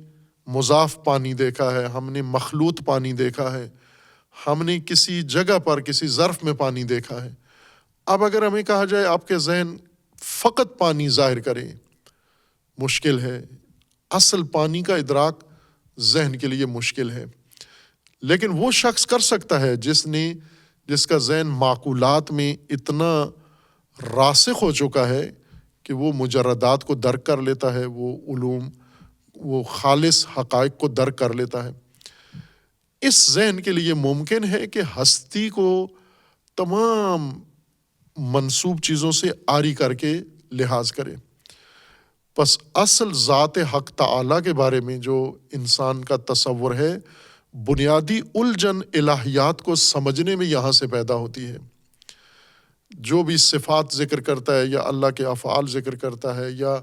مضاف پانی دیکھا ہے، ہم نے مخلوط پانی دیکھا ہے، ہم نے کسی جگہ پر کسی ظرف میں پانی دیکھا ہے۔ اب اگر ہمیں کہا جائے آپ کے ذہن فقط پانی ظاہر کریں، مشکل ہے۔ اصل پانی کا ادراک ذہن کے لیے مشکل ہے، لیکن وہ شخص کر سکتا ہے جس کا ذہن معقولات میں اتنا راسخ ہو چکا ہے کہ وہ مجردات کو درک کر لیتا ہے، وہ علوم، وہ خالص حقائق کو درک کر لیتا ہے۔ اس ذہن کے لیے ممکن ہے کہ ہستی کو تمام منسوب چیزوں سے عاری کر کے لحاظ کرے۔ پس اصل ذات حق تعالیٰ کے بارے میں جو انسان کا تصور ہے، بنیادی الجھن الہیات کو سمجھنے میں یہاں سے پیدا ہوتی ہے۔ جو بھی صفات ذکر کرتا ہے یا اللہ کے افعال ذکر کرتا ہے یا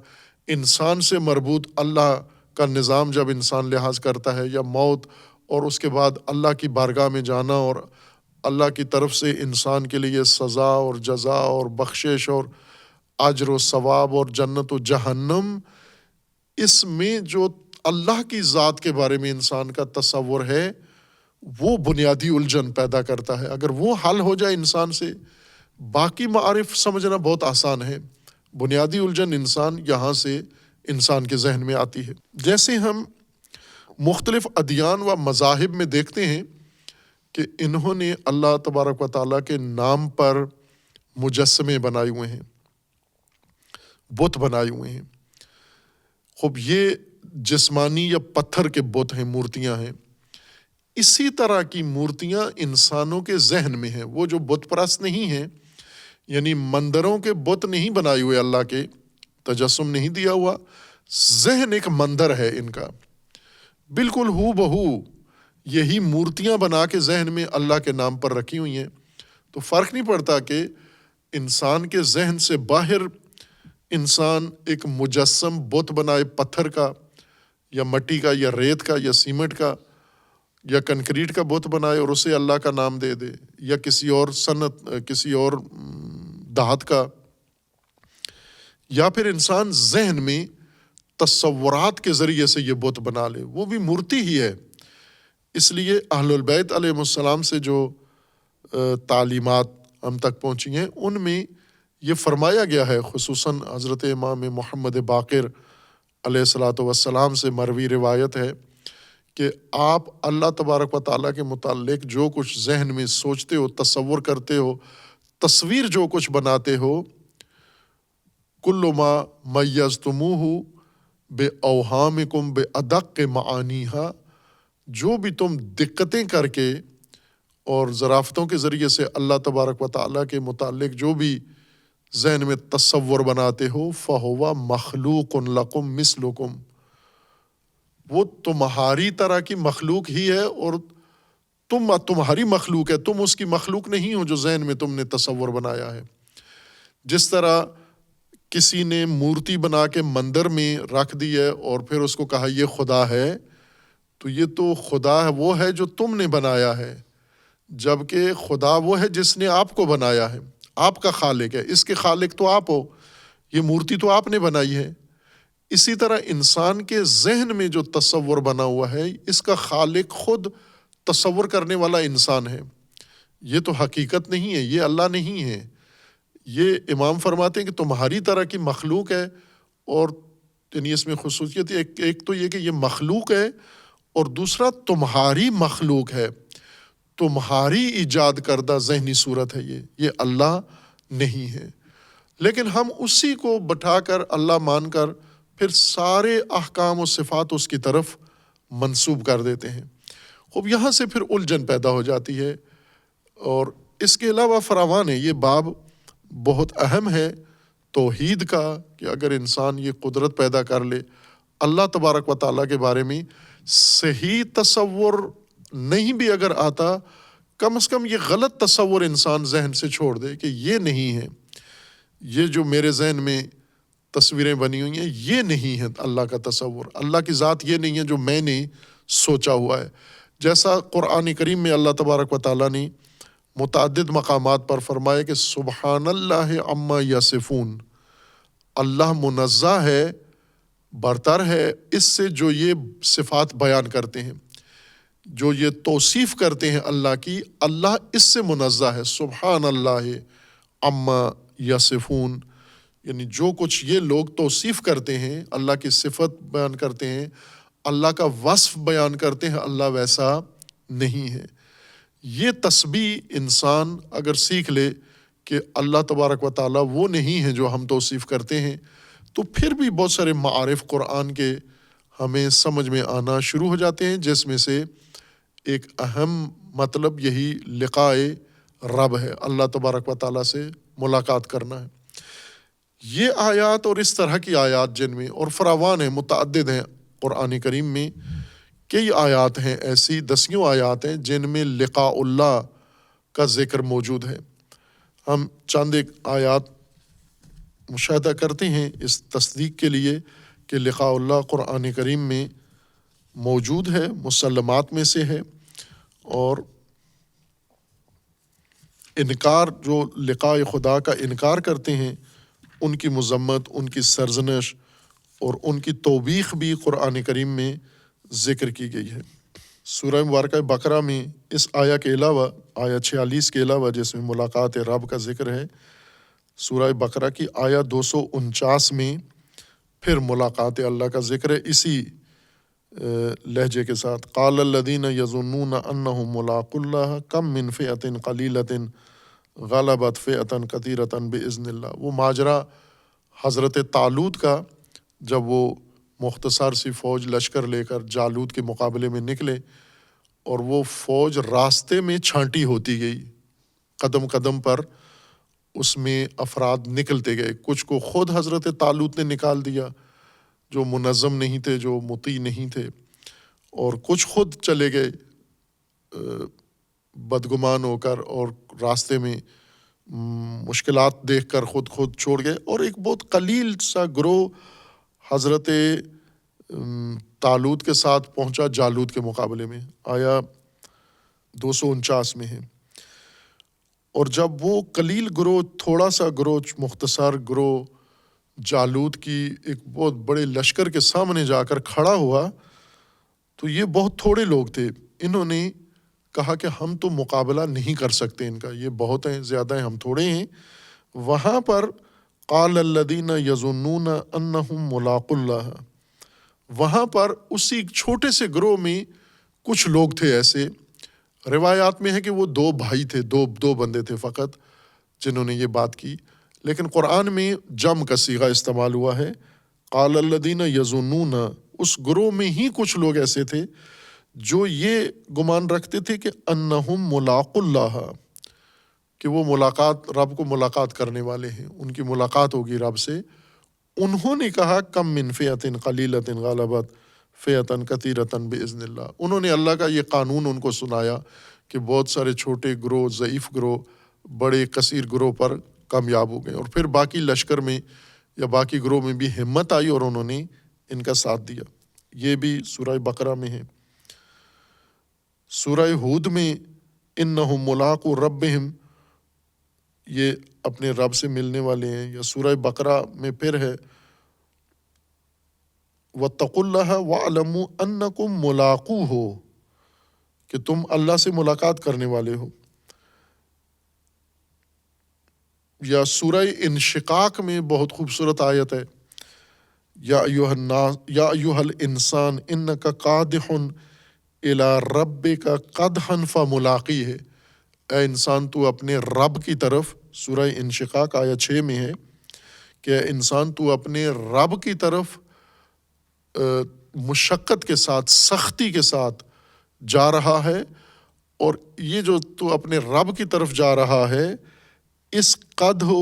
انسان سے مربوط اللہ کا نظام جب انسان لحاظ کرتا ہے، یا موت اور اس کے بعد اللہ کی بارگاہ میں جانا اور اللہ کی طرف سے انسان کے لیے سزا اور جزا اور بخشش اور اجر و ثواب اور جنت و جہنم، اس میں جو اللہ کی ذات کے بارے میں انسان کا تصور ہے وہ بنیادی الجھن پیدا کرتا ہے۔ اگر وہ حل ہو جائے انسان سے، باقی معارف سمجھنا بہت آسان ہے۔ بنیادی الجھن یہاں سے انسان کے ذہن میں آتی ہے۔ جیسے ہم مختلف ادیان و مذاہب میں دیکھتے ہیں کہ انہوں نے اللہ تبارک و تعالیٰ کے نام پر مجسمے بنائے ہوئے ہیں، بت بنائے ہوئے ہیں۔ خوب یہ جسمانی یا پتھر کے بت ہیں، مورتیاں ہیں۔ اسی طرح کی مورتیاں انسانوں کے ذہن میں ہیں۔ وہ جو بت پرست نہیں ہیں، یعنی مندروں کے بت نہیں بنائے ہوئے، اللہ کے تجسم نہیں دیا ہوا، ذہن ایک مندر ہے ان کا، بالکل ہو بہو یہی مورتیاں بنا کے ذہن میں اللہ کے نام پر رکھی ہوئی ہیں۔ تو فرق نہیں پڑتا کہ انسان کے ذہن سے باہر انسان ایک مجسم بت بنائے، پتھر کا یا مٹی کا یا ریت کا یا سیمنٹ کا یا کنکریٹ کا بت بنائے اور اسے اللہ کا نام دے دے، یا کسی اور صنعت، کسی اور دھات کا، یا پھر انسان ذہن میں تصورات کے ذریعے سے یہ بت بنا لے، وہ بھی مورتی ہی ہے۔ اس لیے اہل البیت علیہ السلام سے جو تعلیمات ہم تک پہنچی ہیں ان میں یہ فرمایا گیا ہے، خصوصاً حضرت امام محمد باقر علیہ الصلاۃ والسلام سے مروی روایت ہے کہ آپ اللہ تبارک و تعالیٰ کے متعلق جو کچھ ذہن میں سوچتے ہو، تصور کرتے ہو، تصویر جو کچھ بناتے ہو، کل ما میزتموہ بأوہامکم بأدق معانیہا، جو بھی تم دقتیں کر کے اور ظرافتوں کے ذریعے سے اللہ تبارک و تعالیٰ کے متعلق جو بھی ذہن میں تصور بناتے ہو، فہو مخلوق لکم مثلکم، وہ تمہاری طرح کی مخلوق ہی ہے، اور تمہاری مخلوق ہے، تم اس کی مخلوق نہیں ہو جو ذہن میں تم نے تصور بنایا ہے۔ جس طرح کسی نے مورتی بنا کے مندر میں رکھ دی ہے اور پھر اس کو کہا یہ خدا ہے، تو یہ تو خدا ہے وہ ہے جو تم نے بنایا ہے، جبکہ خدا وہ ہے جس نے آپ کو بنایا ہے، آپ کا خالق ہے، اس کے خالق تو آپ ہو، یہ مورتی تو آپ نے بنائی ہے۔ اسی طرح انسان کے ذہن میں جو تصور بنا ہوا ہے، اس کا خالق خود تصور کرنے والا انسان ہے۔ یہ تو حقیقت نہیں ہے، یہ اللہ نہیں ہے۔ یہ امام فرماتے ہیں کہ تمہاری طرح کی مخلوق ہے، اور یعنی اس میں خصوصیت ایک تو یہ کہ یہ مخلوق ہے، اور دوسرا تمہاری مخلوق ہے، تمہاری ایجاد کردہ ذہنی صورت ہے یہ اللہ نہیں ہے۔ لیکن ہم اسی کو بٹھا کر اللہ مان کر پھر سارے احکام و صفات اس کی طرف منسوب کر دیتے ہیں۔ خوب یہاں سے پھر الجھن پیدا ہو جاتی ہے، اور اس کے علاوہ فراوان ہے۔ یہ باب بہت اہم ہے توحید کا، کہ اگر انسان یہ قدرت پیدا کر لے اللہ تبارک و تعالیٰ کے بارے میں صحیح تصور نہیں بھی اگر آتا، کم از کم یہ غلط تصور انسان ذہن سے چھوڑ دے کہ یہ نہیں ہے، یہ جو میرے ذہن میں تصویریں بنی ہوئی ہیں یہ نہیں ہے اللہ کا تصور، اللہ کی ذات یہ نہیں ہے جو میں نے سوچا ہوا ہے۔ جیسا قرآن کریم میں اللہ تبارک و تعالیٰ نے متعدد مقامات پر فرمایا کہ سبحان اللہ عما یصفون، اللہ منزہ ہے، برتر ہے اس سے جو یہ صفات بیان کرتے ہیں، جو یہ توصیف کرتے ہیں اللہ کی، اللہ اس سے منزہ ہے۔ سبحان اللہ عما یصفون، یعنی جو کچھ یہ لوگ توصیف کرتے ہیں، اللہ کی صفت بیان کرتے ہیں، اللہ کا وصف بیان کرتے ہیں، اللہ ویسا نہیں ہے۔ یہ تسبیح انسان اگر سیکھ لے کہ اللہ تبارک و تعالیٰ وہ نہیں ہے جو ہم توصیف کرتے ہیں، تو پھر بھی بہت سارے معارف قرآن کے ہمیں سمجھ میں آنا شروع ہو جاتے ہیں، جس میں سے ایک اہم مطلب یہی لقائے رب ہے، اللہ تبارک و تعالیٰ سے ملاقات کرنا ہے۔ یہ آیات اور اس طرح کی آیات جن میں اور فراوان ہیں، متعدد ہیں قرآن کریم میں، کئی آیات ہیں ایسی، دسیوں آیات ہیں جن میں لقاء اللہ کا ذکر موجود ہے۔ ہم چند ایک آیات مشاہدہ کرتے ہیں اس تصدیق کے لیے کہ لقاء اللہ قرآن کریم میں موجود ہے، مسلمات میں سے ہے، اور انکار جو لقاء خدا کا انکار کرتے ہیں ان کی مذمت، ان کی سرزنش اور ان کی توبیخ بھی قرآن کریم میں ذکر کی گئی ہے۔ سورہ مبارکہ بقرہ میں اس آیہ کے علاوہ، آیہ 46 کے علاوہ جس میں ملاقات رب کا ذکر ہے، سورہ بقرہ کی آیہ 249 میں پھر ملاقات اللہ کا ذکر ہے اسی لہجے کے ساتھ۔ قال الذین یظنون انہم ملاقو اللہ کم من فئۃ قلیلۃ غلبت فئۃ کثیرۃ باذن اللہ۔ وہ ماجرا حضرت طالوت کا، جب وہ مختصر سی فوج لشکر لے کر جالوت کے مقابلے میں نکلے، اور وہ فوج راستے میں چھانٹی ہوتی گئی، قدم قدم پر اس میں افراد نکلتے گئے، کچھ کو خود حضرت طالوت نے نکال دیا جو منظم نہیں تھے، جو مطیع نہیں تھے، اور کچھ خود چلے گئے بدگمان ہو کر، اور راستے میں مشکلات دیکھ کر خود چھوڑ گئے، اور ایک بہت قلیل سا گروہ حضرت طالوت کے ساتھ پہنچا جالوت کے مقابلے میں، آیا 249 میں ہے۔ اور جب وہ قلیل گروہ، تھوڑا سا گروہ، مختصر گروہ جالوت کی ایک بہت بڑے لشکر کے سامنے جا کر کھڑا ہوا، تو یہ بہت تھوڑے لوگ تھے، انہوں نے کہا کہ ہم تو مقابلہ نہیں کر سکتے ان کا، یہ بہت ہیں، زیادہ ہیں، ہم تھوڑے ہیں۔ وہاں پر قال الذین یظنون انہم ملاقو اللہ، وہاں پر اسی چھوٹے سے گروہ میں کچھ لوگ تھے ایسے، روایات میں ہے کہ وہ 2 بھائی تھے، دو بندے تھے فقط جنہوں نے یہ بات کی، لیکن قرآن میں جمع کا صیغہ استعمال ہوا ہے۔ قال الذین یظنون، اس گروہ میں ہی کچھ لوگ ایسے تھے جو یہ گمان رکھتے تھے کہ انہم ملاقو اللہ، کہ وہ رب کو ملاقات کرنے والے ہیں، ان کی ملاقات ہوگی رب سے۔ انہوں نے کہا کم من فئۃ قلیلۃ غلبت فئۃ کثیرۃ باذن اللہ، انہوں نے اللہ کا یہ قانون ان کو سنایا کہ بہت سارے چھوٹے گروہ، ضعیف گروہ بڑے کثیر گروہ پر کامیاب ہو گئے، اور پھر باقی لشکر میں یا باقی گروہ میں بھی ہمت آئی اور انہوں نے ان کا ساتھ دیا۔ یہ بھی سورہ بقرہ میں ہے۔ سورہ ہود میں انہم ملاقو ربہم، یہ اپنے رب سے ملنے والے ہیں، یا سورہ بقرہ میں پھر ہے واتقوا اللہ واعلموا انکم ملاقوہ، کہ تم اللہ سے ملاقات کرنے والے ہو۔ یا سورہ انشقاق میں بہت خوبصورت آیت ہے، یا ایھا الانسان انک قادح الی ربک قدحا فملاقیہ، اے انسان تو اپنے رب کی طرف، سورہ انشقاق آیت 6 میں ہے کہ انسان تو اپنے رب کی طرف مشقت کے ساتھ، سختی کے ساتھ جا رہا ہے، اور یہ جو تو اپنے رب کی طرف جا رہا ہے، اس قدح،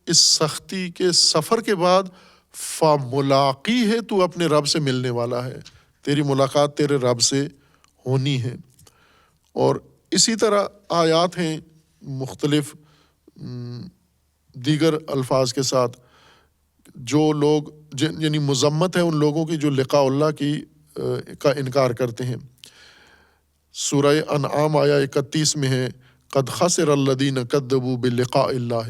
اس سختی کے سفر کے بعد فملاقی ہے، تو اپنے رب سے ملنے والا ہے، تیری ملاقات تیرے رب سے ہونی ہے۔ اور اسی طرح آیات ہیں مختلف دیگر الفاظ کے ساتھ، جو لوگ یعنی مذمت ہے ان لوگوں کی جو لقاء اللہ کا انکار کرتے ہیں۔ سورہ انعام آیا 31 میں ہے، قد خسر الذین کذبوا بلقاء اللہ،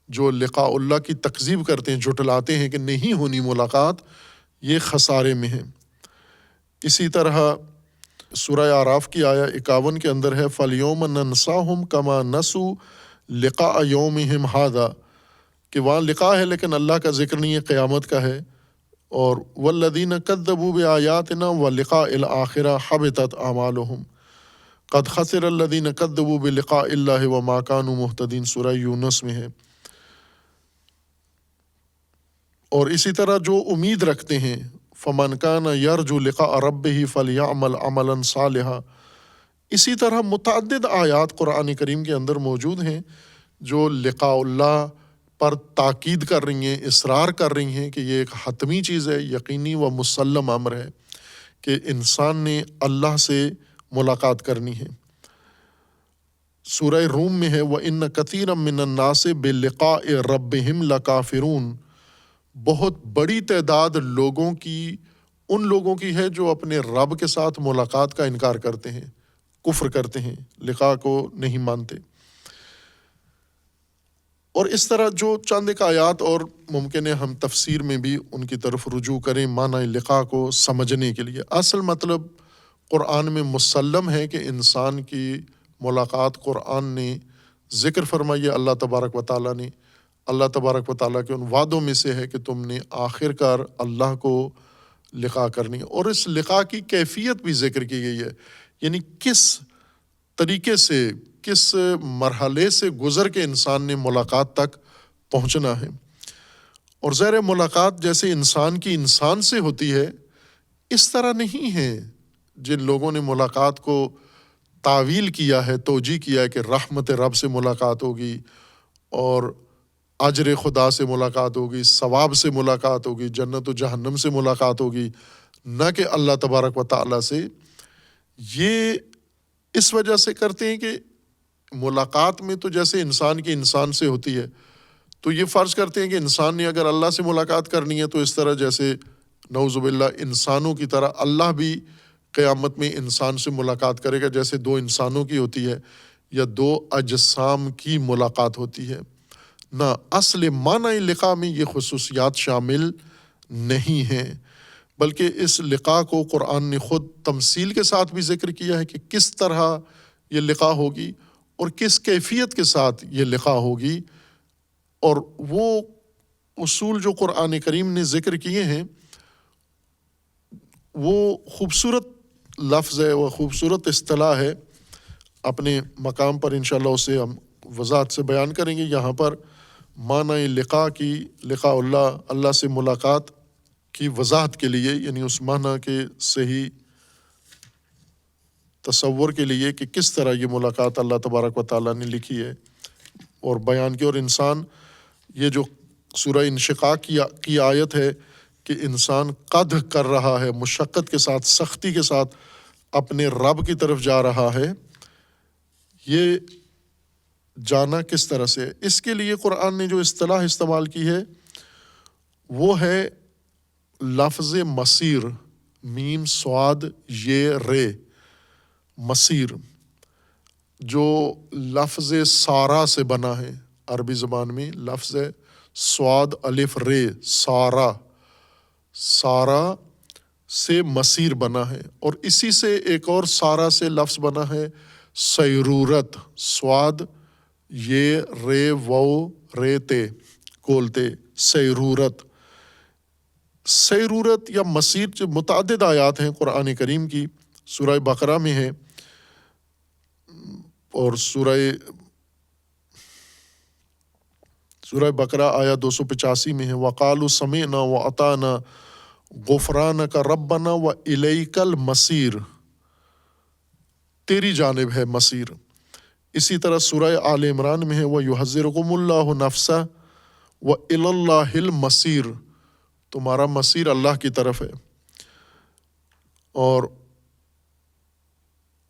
جو لقاء اللہ کی تکذیب کرتے ہیں، جھٹلاتے ہیں کہ نہیں ہونی ملاقات، یہ خسارے میں ہیں۔ اسی طرح سورہ اعراف کی آیا 51 کے اندر ہے، فَالْيَوْمَ نَنْسَاهُمْ كَمَا نَسُوا لِقَاءَ يَوْمِهِمْ هَذَا، کہ وہاں لقاء ہے لیکن اللہ کا ذکر نہیں ہے، قیامت کا ہے۔ اور وَالَّذِينَ كَذَّبُوا بِآيَاتِنَا وَلِقَاءِ الْآخِرَةِ حَبِطَتْ أَعْمَالُهُمْ قَدْ خَسِرَ الَّذِينَ كَذَّبُوا بِلِقَاءِ اللَّهِ وَمَا كَانُوا مُهْتَدِينَ، سورہ یونس میں ہے۔ اور اسی طرح جو امید رکھتے ہیں، فَمَنْ كَانَ يَرْجُو لِقَاءَ رَبِّهِ فَلْيَعْمَلْ عَمَلًا صَالِحًا، اسی طرح متعدد آیات قرآن کریم کے اندر موجود ہیں جو لقاء اللہ پر تاکید کر رہی ہیں، اصرار کر رہی ہیں کہ یہ ایک حتمی چیز ہے، یقینی و مسلم امر ہے کہ انسان نے اللہ سے ملاقات کرنی ہے۔ سورہ روم میں ہے، وَإِنَّ كَثِيرًا مِّنَ النَّاسِ بِلِقَاءِ رَبِّهِمْ لَكَافِرُونَ، بہت بڑی تعداد لوگوں کی، ان لوگوں کی ہے جو اپنے رب کے ساتھ ملاقات کا انکار کرتے ہیں، کفر کرتے ہیں، لقاء کو نہیں مانتے۔ اور اس طرح جو چند ایک آیات اور ممکن ہے ہم تفسیر میں بھی ان کی طرف رجوع کریں معنی لقاء کو سمجھنے کے لیے۔ اصل مطلب قرآن میں مسلم ہے کہ انسان کی ملاقات قرآن نے ذکر فرمائی ہے، اللہ تبارک و تعالیٰ نے، اللہ تبارک و تعالیٰ کے ان وعدوں میں سے ہے کہ تم نے آخر کار اللہ کو لقاء کرنی ہے، اور اس لقاء کی کیفیت بھی ذکر کی گئی ہے، یعنی کس طریقے سے، کس مرحلے سے گزر کے انسان نے ملاقات تک پہنچنا ہے۔ اور ظاہر ملاقات جیسے انسان کی انسان سے ہوتی ہے، اس طرح نہیں ہے۔ جن لوگوں نے ملاقات کو تعویل کیا ہے، توجیہ کیا ہے کہ رحمت رب سے ملاقات ہوگی اور اجر خدا سے ملاقات ہوگی، ثواب سے ملاقات ہوگی، جنت و جہنم سے ملاقات ہوگی، نہ کہ اللہ تبارک و تعالیٰ سے، یہ اس وجہ سے کرتے ہیں کہ ملاقات میں تو جیسے انسان کی انسان سے ہوتی ہے، تو یہ فرض کرتے ہیں کہ انسان نے اگر اللہ سے ملاقات کرنی ہے تو اس طرح جیسے نعوذ باللہ انسانوں کی طرح اللہ بھی قیامت میں انسان سے ملاقات کرے گا، جیسے دو انسانوں کی ہوتی ہے یا دو اجسام کی ملاقات ہوتی ہے۔ نہ، اصل معنی لقاء میں یہ خصوصیات شامل نہیں ہیں، بلکہ اس لقاء کو قرآن نے خود تمثیل کے ساتھ بھی ذکر کیا ہے کہ کس طرح یہ لقاء ہوگی اور کس کیفیت کے ساتھ یہ لقاء ہوگی۔ اور وہ اصول جو قرآن کریم نے ذکر کیے ہیں، وہ خوبصورت لفظ ہے، وہ خوبصورت اصطلاح ہے، اپنے مقام پر انشاءاللہ اسے ہم وضاحت سے بیان کریں گے۔ یہاں پر معنی لقاء کی، لقاء اللہ، اللہ سے ملاقات کی وضاحت کے لیے، یعنی اس معنی کے صحیح تصور کے لیے کہ کس طرح یہ ملاقات اللہ تبارک و تعالیٰ نے لکھی ہے اور بیان کی۔ اور انسان، یہ جو سورہ انشقاق کی آیت ہے کہ انسان قدح کر رہا ہے، مشقت کے ساتھ، سختی کے ساتھ اپنے رب کی طرف جا رہا ہے، یہ جانا کس طرح سے ہے؟ اس کے لیے قرآن نے جو اصطلاح استعمال کی ہے وہ ہے لفظ مسیر، میم صاد یہ رے، مسیر، جو لفظ سارا سے بنا ہے۔ عربی زبان میں لفظ صاد الف رے، سارا، سارا سے مسیر بنا ہے، اور اسی سے ایک اور سارا سے لفظ بنا ہے سیرورت، صاد یہ رے وو ریتے کولتے سیرورت یا مسیر جو متعدد آیات ہیں قرآن کریم کی، سورہ بقرہ میں ہے اور سورہ بقرہ آیا 285 میں ہے، وَقَالُوا سَمِعْنَا وَأَطَعْنَا غُفْرَانَكَ رَبَّنَا وَإِلَيْكَ الْمَصِيرُ، تیری جانب ہے مصیر۔ اسی طرح سورہ آل عمران میں ہے وَيُحَذِّرُكُمُ اللَّهُ نَفْسَهُ وَإِلَى اللَّهِ الْمَصِيرُ، تمہارا مصیر اللہ کی طرف ہے۔ اور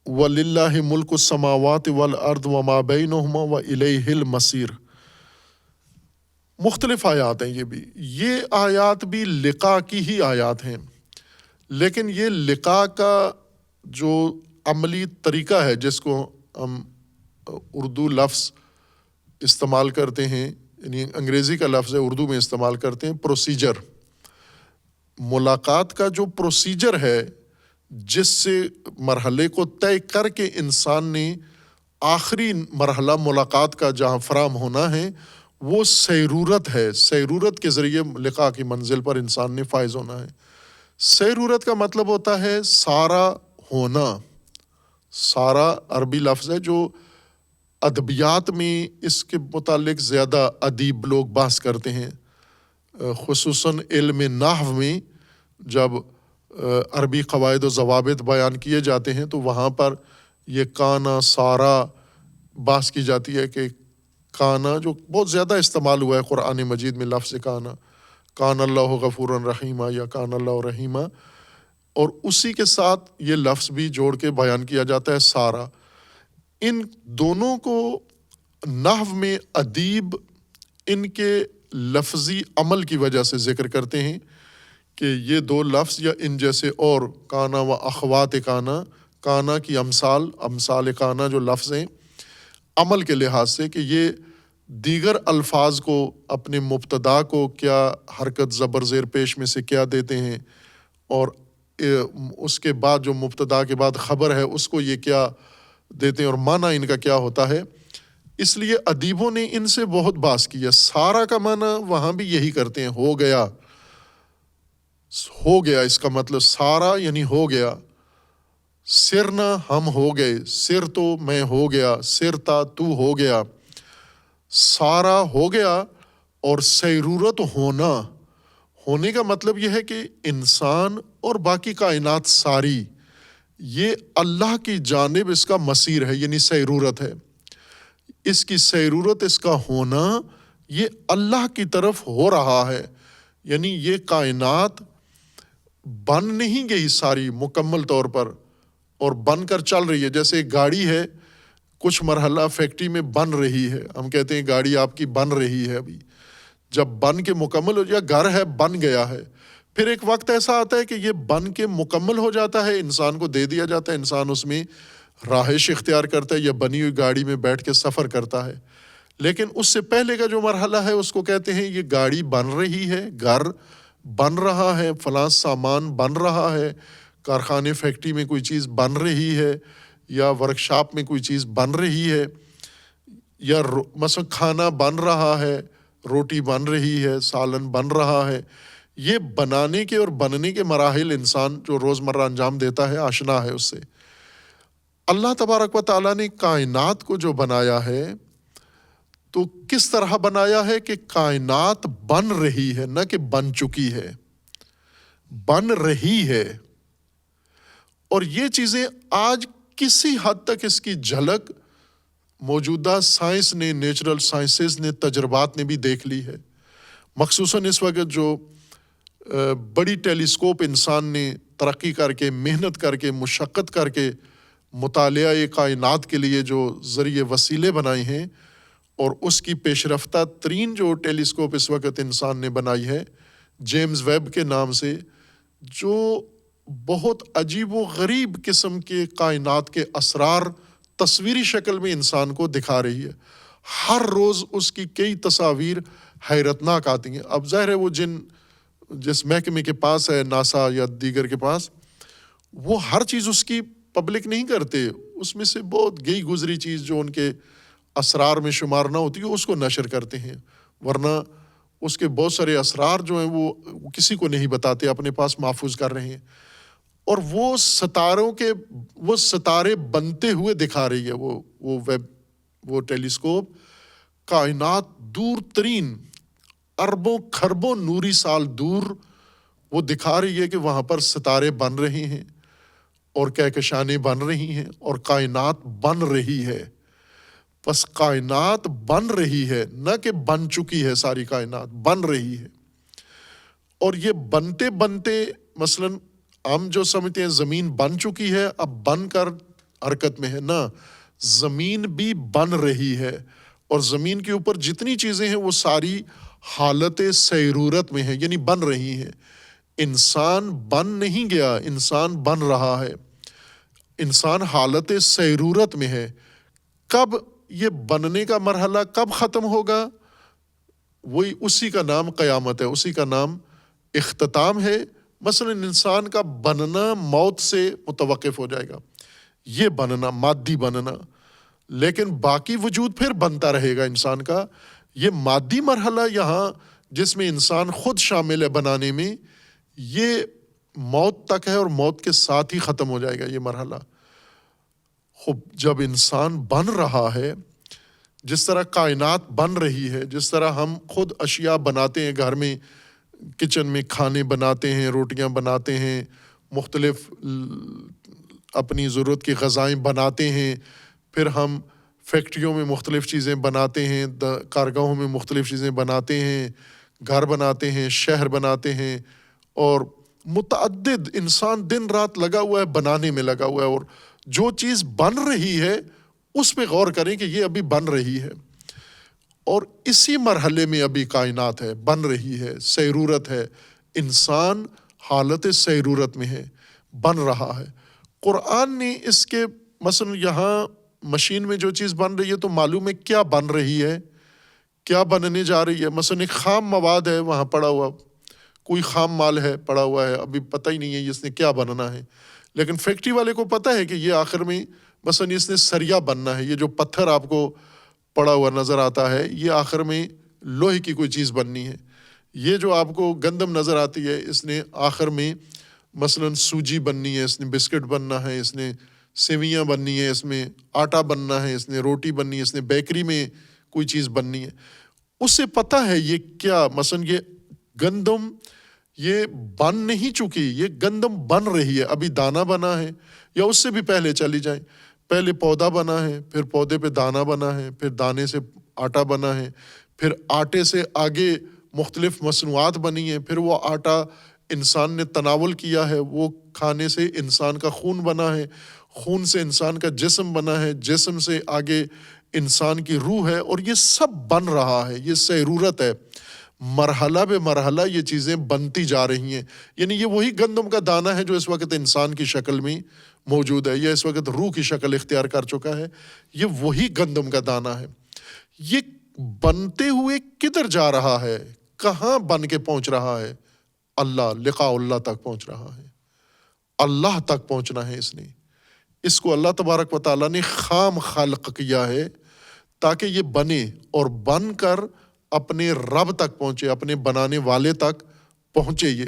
وَلِلَّهِ مُلْكُ السَّمَاوَاتِ وَالْأَرْضِ وَمَا بَيْنَهُمَا وَإِلَيْهِ الْمَصِيرُ۔ مختلف آیات ہیں یہ آیات بھی لقاء کی ہی آیات ہیں، لیکن یہ لقاء کا جو عملی طریقہ ہے جس کو ہم اردو لفظ استعمال کرتے ہیں، یعنی انگریزی کا لفظ ہے اردو میں استعمال کرتے ہیں پروسیجر، ملاقات کا جو پروسیجر ہے جس سے مرحلے کو طے کر کے انسان نے آخری مرحلہ ملاقات کا جہاں فراہم ہونا ہے وہ سیرورت ہے۔ سیرورت کے ذریعے لقاء کی منزل پر انسان نے فائز ہونا ہے۔ سیرورت کا مطلب ہوتا ہے سارا ہونا، سارا عربی لفظ ہے جو ادبیات میں اس کے متعلق زیادہ ادیب لوگ بحث کرتے ہیں، خصوصاً علم نحو میں جب عربی قواعد و ضوابط بیان کیے جاتے ہیں تو وہاں پر یہ کانا سارا بحث کی جاتی ہے کہ کانا جو بہت زیادہ استعمال ہوا ہے قرآن مجید میں لفظ کان اللہ غفورا رحیمہ یا کان اللہ رحیمہ، اور اسی کے ساتھ یہ لفظ بھی جوڑ کے بیان کیا جاتا ہے سارا۔ ان دونوں کو نحو میں ادیب ان کے لفظی عمل کی وجہ سے ذکر کرتے ہیں کہ یہ دو لفظ یا ان جیسے اور کانا و اخوات کانا کی امثال کانا جو لفظ ہیں عمل کے لحاظ سے کہ یہ دیگر الفاظ کو اپنے مبتدا کو کیا حرکت زبر زیر پیش میں سے کیا دیتے ہیں اور اس کے بعد جو مبتدا کے بعد خبر ہے اس کو یہ کیا دیتے ہیں اور معنی ان کا کیا ہوتا ہے۔ اس لیے ادیبوں نے ان سے بہت بحث کی ہے۔ سارا کا معنی وہاں بھی یہی کرتے ہیں، ہو گیا، اس کا مطلب سارا یعنی ہو گیا۔ سرنا ہم ہو گئے، سر تو میں ہو گیا، سرتا تو ہو گیا، سارا ہو گیا۔ اور سیرورت ہونے کا مطلب یہ ہے کہ انسان اور باقی کائنات ساری یہ اللہ کی جانب اس کا مسیر ہے، یعنی سیرورت ہے، اس کی سیرورت، اس کا ہونا یہ اللہ کی طرف ہو رہا ہے، یعنی یہ کائنات بن نہیں گئی ساری مکمل طور پر اور بن کر چل رہی ہے۔ جیسے ایک گاڑی ہے، کچھ مرحلہ فیکٹری میں بن رہی ہے، ہم کہتے ہیں گاڑی آپ کی بن رہی ہے، ابھی جب بن کے مکمل ہو جائے، گھر ہے بن گیا ہے، پھر ایک وقت ایسا آتا ہے کہ یہ بن کے مکمل ہو جاتا ہے، انسان کو دے دیا جاتا ہے، انسان اس میں رہائش اختیار کرتا ہے یا بنی ہوئی گاڑی میں بیٹھ کے سفر کرتا ہے۔ لیکن اس سے پہلے کا جو مرحلہ ہے اس کو کہتے ہیں یہ گاڑی بن رہی ہے، گھر بن رہا ہے، فلاں سامان بن رہا ہے، کارخانے فیکٹری میں کوئی چیز بن رہی ہے یا ورکشاپ میں کوئی چیز بن رہی ہے، یا مثلا کھانا بن رہا ہے، روٹی بن رہی ہے، سالن بن رہا ہے۔ یہ بنانے کے اور بننے کے مراحل انسان جو روزمرہ انجام دیتا ہے آشنا ہے اس سے۔ اللہ تبارک و تعالیٰ نے کائنات کو جو بنایا ہے تو کس طرح بنایا ہے کہ کائنات بن رہی ہے، نہ کہ بن چکی ہے، بن رہی ہے۔ اور یہ چیزیں آج کسی حد تک اس کی جھلک موجودہ سائنس نے، نیچرل سائنسز نے، تجربات نے بھی دیکھ لی ہے۔ مخصوصاً اس وقت جو بڑی ٹیلیسکوپ انسان نے ترقی کر کے، محنت کر کے، مشقت کر کے مطالعہ کائنات کے لیے جو ذریعے وسیلے بنائے ہیں، اور اس کی پیش رفتہ ترین جو ٹیلیسکوپ اس وقت انسان نے بنائی ہے جیمز ویب کے نام سے، جو بہت عجیب و غریب قسم کے کائنات کے اسرار تصویری شکل میں انسان کو دکھا رہی ہے۔ ہر روز اس کی کئی تصاویر حیرتناک آتی ہیں۔ اب ظاہر ہے وہ جس محکمے کے پاس ہے، ناسا یا دیگر کے پاس، وہ ہر چیز اس کی پبلک نہیں کرتے، اس میں سے بہت گئی گزری چیز جو ان کے اسرار میں شمار نہ ہوتی ہے اس کو نشر کرتے ہیں، ورنہ اس کے بہت سارے اسرار جو ہیں وہ کسی کو نہیں بتاتے، اپنے پاس محفوظ کر رہے ہیں۔ اور وہ ستارے بنتے ہوئے دکھا رہی ہے وہ ٹیلیسکوپ، کائنات دور ترین اربوں کھربوں نوری سال دور وہ دکھا رہی ہے کہ وہاں پر ستارے بن رہے ہیں اور کہکشانیں بن رہی ہیں اور کائنات بن رہی ہے۔ بس کائنات بن رہی ہے، نہ کہ بن چکی ہے، ساری کائنات بن رہی ہے۔ اور یہ بنتے بنتے مثلاً ہم جو سمجھتے ہیں زمین بن چکی ہے، اب بن کر حرکت میں ہے، نہ، زمین بھی بن رہی ہے، اور زمین کے اوپر جتنی چیزیں ہیں وہ ساری حالت سیرورت میں ہیں، یعنی بن رہی ہیں۔ انسان بن نہیں گیا، انسان بن رہا ہے، انسان حالت سیرورت میں ہے۔ کب یہ بننے کا مرحلہ کب ختم ہوگا؟ وہی اسی کا نام قیامت ہے، اسی کا نام اختتام ہے۔ مثلا انسان کا بننا موت سے متوقف ہو جائے گا، یہ بننا، مادی بننا، لیکن باقی وجود پھر بنتا رہے گا انسان کا۔ یہ مادی مرحلہ یہاں جس میں انسان خود شامل ہے بنانے میں، یہ موت تک ہے، اور موت کے ساتھ ہی ختم ہو جائے گا یہ مرحلہ۔ خب جب انسان بن رہا ہے، جس طرح کائنات بن رہی ہے، جس طرح ہم خود اشیاء بناتے ہیں گھر میں، کچن میں کھانے بناتے ہیں، روٹیاں بناتے ہیں، مختلف اپنی ضرورت کی غذائیں بناتے ہیں، پھر ہم فیکٹریوں میں مختلف چیزیں بناتے ہیں، کارگاہوں میں مختلف چیزیں بناتے ہیں، گھر بناتے ہیں، شہر بناتے ہیں، اور متعدد انسان دن رات لگا ہوا ہے، بنانے میں لگا ہوا ہے۔ اور جو چیز بن رہی ہے اس پہ غور کریں کہ یہ ابھی بن رہی ہے، اور اسی مرحلے میں ابھی کائنات ہے، بن رہی ہے، سیرورت ہے، انسان حالت سیرورت میں ہے، بن رہا ہے۔ قرآن نے اس کے مثلا یہاں مشین میں جو چیز بن رہی ہے تو معلوم ہے کیا بن رہی ہے، کیا بننے جا رہی ہے۔ مثلا ایک خام مواد ہے وہاں پڑا ہوا، کوئی خام مال ہے پڑا ہوا ہے، ابھی پتہ ہی نہیں ہے اس نے کیا بننا ہے، لیکن فیکٹری والے کو پتہ ہے کہ یہ آخر میں مثلا اس نے سریا بننا ہے، یہ جو پتھر آپ کو پڑا ہوا نظر آتا ہے یہ آخر میں لوہے کی کوئی چیز بننی ہے۔ یہ جو آپ کو گندم نظر آتی ہے اس نے آخر میں مثلا سوجی بننی ہے، اس نے بسکٹ بننا ہے، اس نے سیویاں بننی ہے، اس میں آٹا بننا ہے، اس نے روٹی بننی ہے، اس نے بیکری میں کوئی چیز بننی ہے۔ اسے پتہ ہے یہ کیا، مثلا یہ گندم یہ بن نہیں چکی، یہ گندم بن رہی ہے، ابھی دانہ بنا ہے، یا اس سے بھی پہلے چلی جائیں، پہلے پودا بنا ہے، پھر پودے پہ دانہ بنا ہے، پھر دانے سے آٹا بنا ہے، پھر آٹے سے آگے مختلف مصنوعات بنی ہیں، پھر وہ آٹا انسان نے تناول کیا ہے، وہ کھانے سے انسان کا خون بنا ہے، خون سے انسان کا جسم بنا ہے، جسم سے آگے انسان کی روح ہے، اور یہ سب بن رہا ہے، یہ سیرورت ہے۔ مرحلہ بے مرحلہ یہ چیزیں بنتی جا رہی ہیں، یعنی یہ وہی گندم کا دانہ ہے جو اس وقت انسان کی شکل میں موجود ہے، یا اس وقت روح کی شکل اختیار کر چکا ہے، یہ وہی گندم کا دانہ ہے۔ یہ بنتے ہوئے کدھر جا رہا ہے، کہاں بن کے پہنچ رہا ہے؟ اللہ، لقاء اللہ تک پہنچ رہا ہے، اللہ تک پہنچنا ہے۔ اس کو اللہ تبارک و تعالیٰ نے خام خلق کیا ہے تاکہ یہ بنے اور بن کر اپنے رب تک پہنچے، اپنے بنانے والے تک پہنچے۔ یہ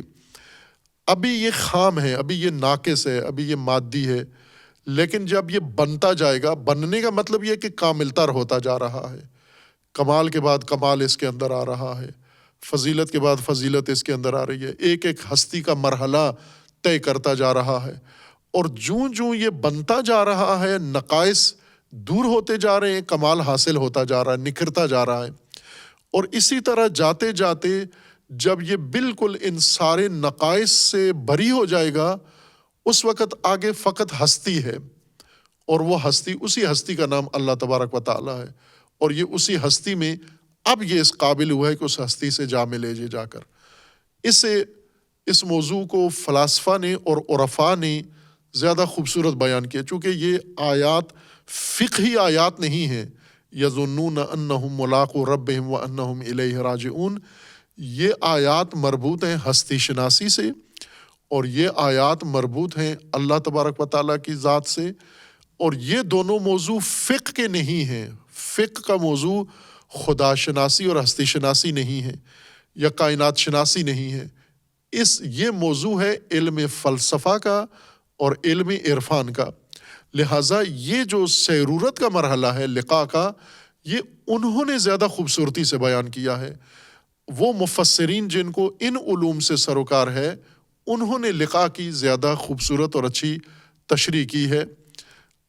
ابھی یہ خام ہے، ابھی یہ ناقص ہے، ابھی یہ مادی ہے، لیکن جب یہ بنتا جائے گا، بننے کا مطلب یہ کہ کامل تر ہوتا جا رہا ہے، کمال کے بعد کمال اس کے اندر آ رہا ہے، فضیلت کے بعد فضیلت اس کے اندر آ رہی ہے، ایک ایک ہستی کا مرحلہ طے کرتا جا رہا ہے، اور جوں جوں یہ بنتا جا رہا ہے نقائص دور ہوتے جا رہے ہیں، کمال حاصل ہوتا جا رہا ہے، نکھرتا جا رہا ہے۔ اور اسی طرح جاتے جاتے جب یہ بالکل ان سارے نقائص سے بری ہو جائے گا، اس وقت آگے فقط ہستی ہے، اور وہ ہستی، اسی ہستی کا نام اللہ تبارک و تعالیٰ ہے، اور یہ اسی ہستی میں اب یہ اس قابل ہوا ہے کہ اس ہستی سے جا ملے جا کر۔ اس موضوع کو فلاسفہ نے اور عرفاء نے زیادہ خوبصورت بیان کیا، چونکہ یہ آیات فقہی آیات نہیں ہیں، یظنون انہم ملاقو ربہم وانہم الیہ راجعون، یہ آیات مربوط ہیں ہستی شناسی سے، اور یہ آیات مربوط ہیں اللہ تبارک و تعالیٰ کی ذات سے، اور یہ دونوں موضوع فقہ کے نہیں ہیں، فقہ کا موضوع خدا شناسی اور ہستی شناسی نہیں ہے یا کائنات شناسی نہیں ہے، یہ موضوع ہے علم فلسفہ کا اور علم عرفان کا۔ لہٰذا یہ جو سیرورت کا مرحلہ ہے لقاء کا، یہ انہوں نے زیادہ خوبصورتی سے بیان کیا ہے۔ وہ مفسرین جن کو ان علوم سے سروکار ہے، انہوں نے لقاء کی زیادہ خوبصورت اور اچھی تشریح کی ہے،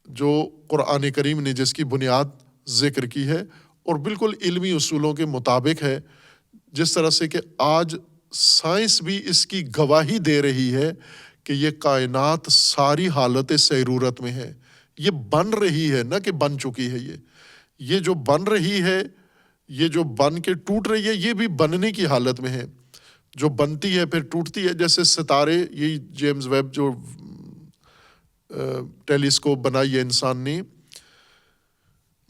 جو قرآن کریم نے جس کی بنیاد ذکر کی ہے اور بالکل علمی اصولوں کے مطابق ہے، جس طرح سے کہ آج سائنس بھی اس کی گواہی دے رہی ہے کہ یہ کائنات ساری حالت سیرورت میں ہے، یہ بن رہی ہے، نہ کہ بن چکی ہے۔ یہ جو بن رہی ہے، یہ جو بن کے ٹوٹ رہی ہے، یہ بھی بننے کی حالت میں ہے، جو بنتی ہے پھر ٹوٹتی ہے۔ جیسے ستارے، یہی جیمز ویب جو ٹیلیسکوپ بنائی ہے انسان نے،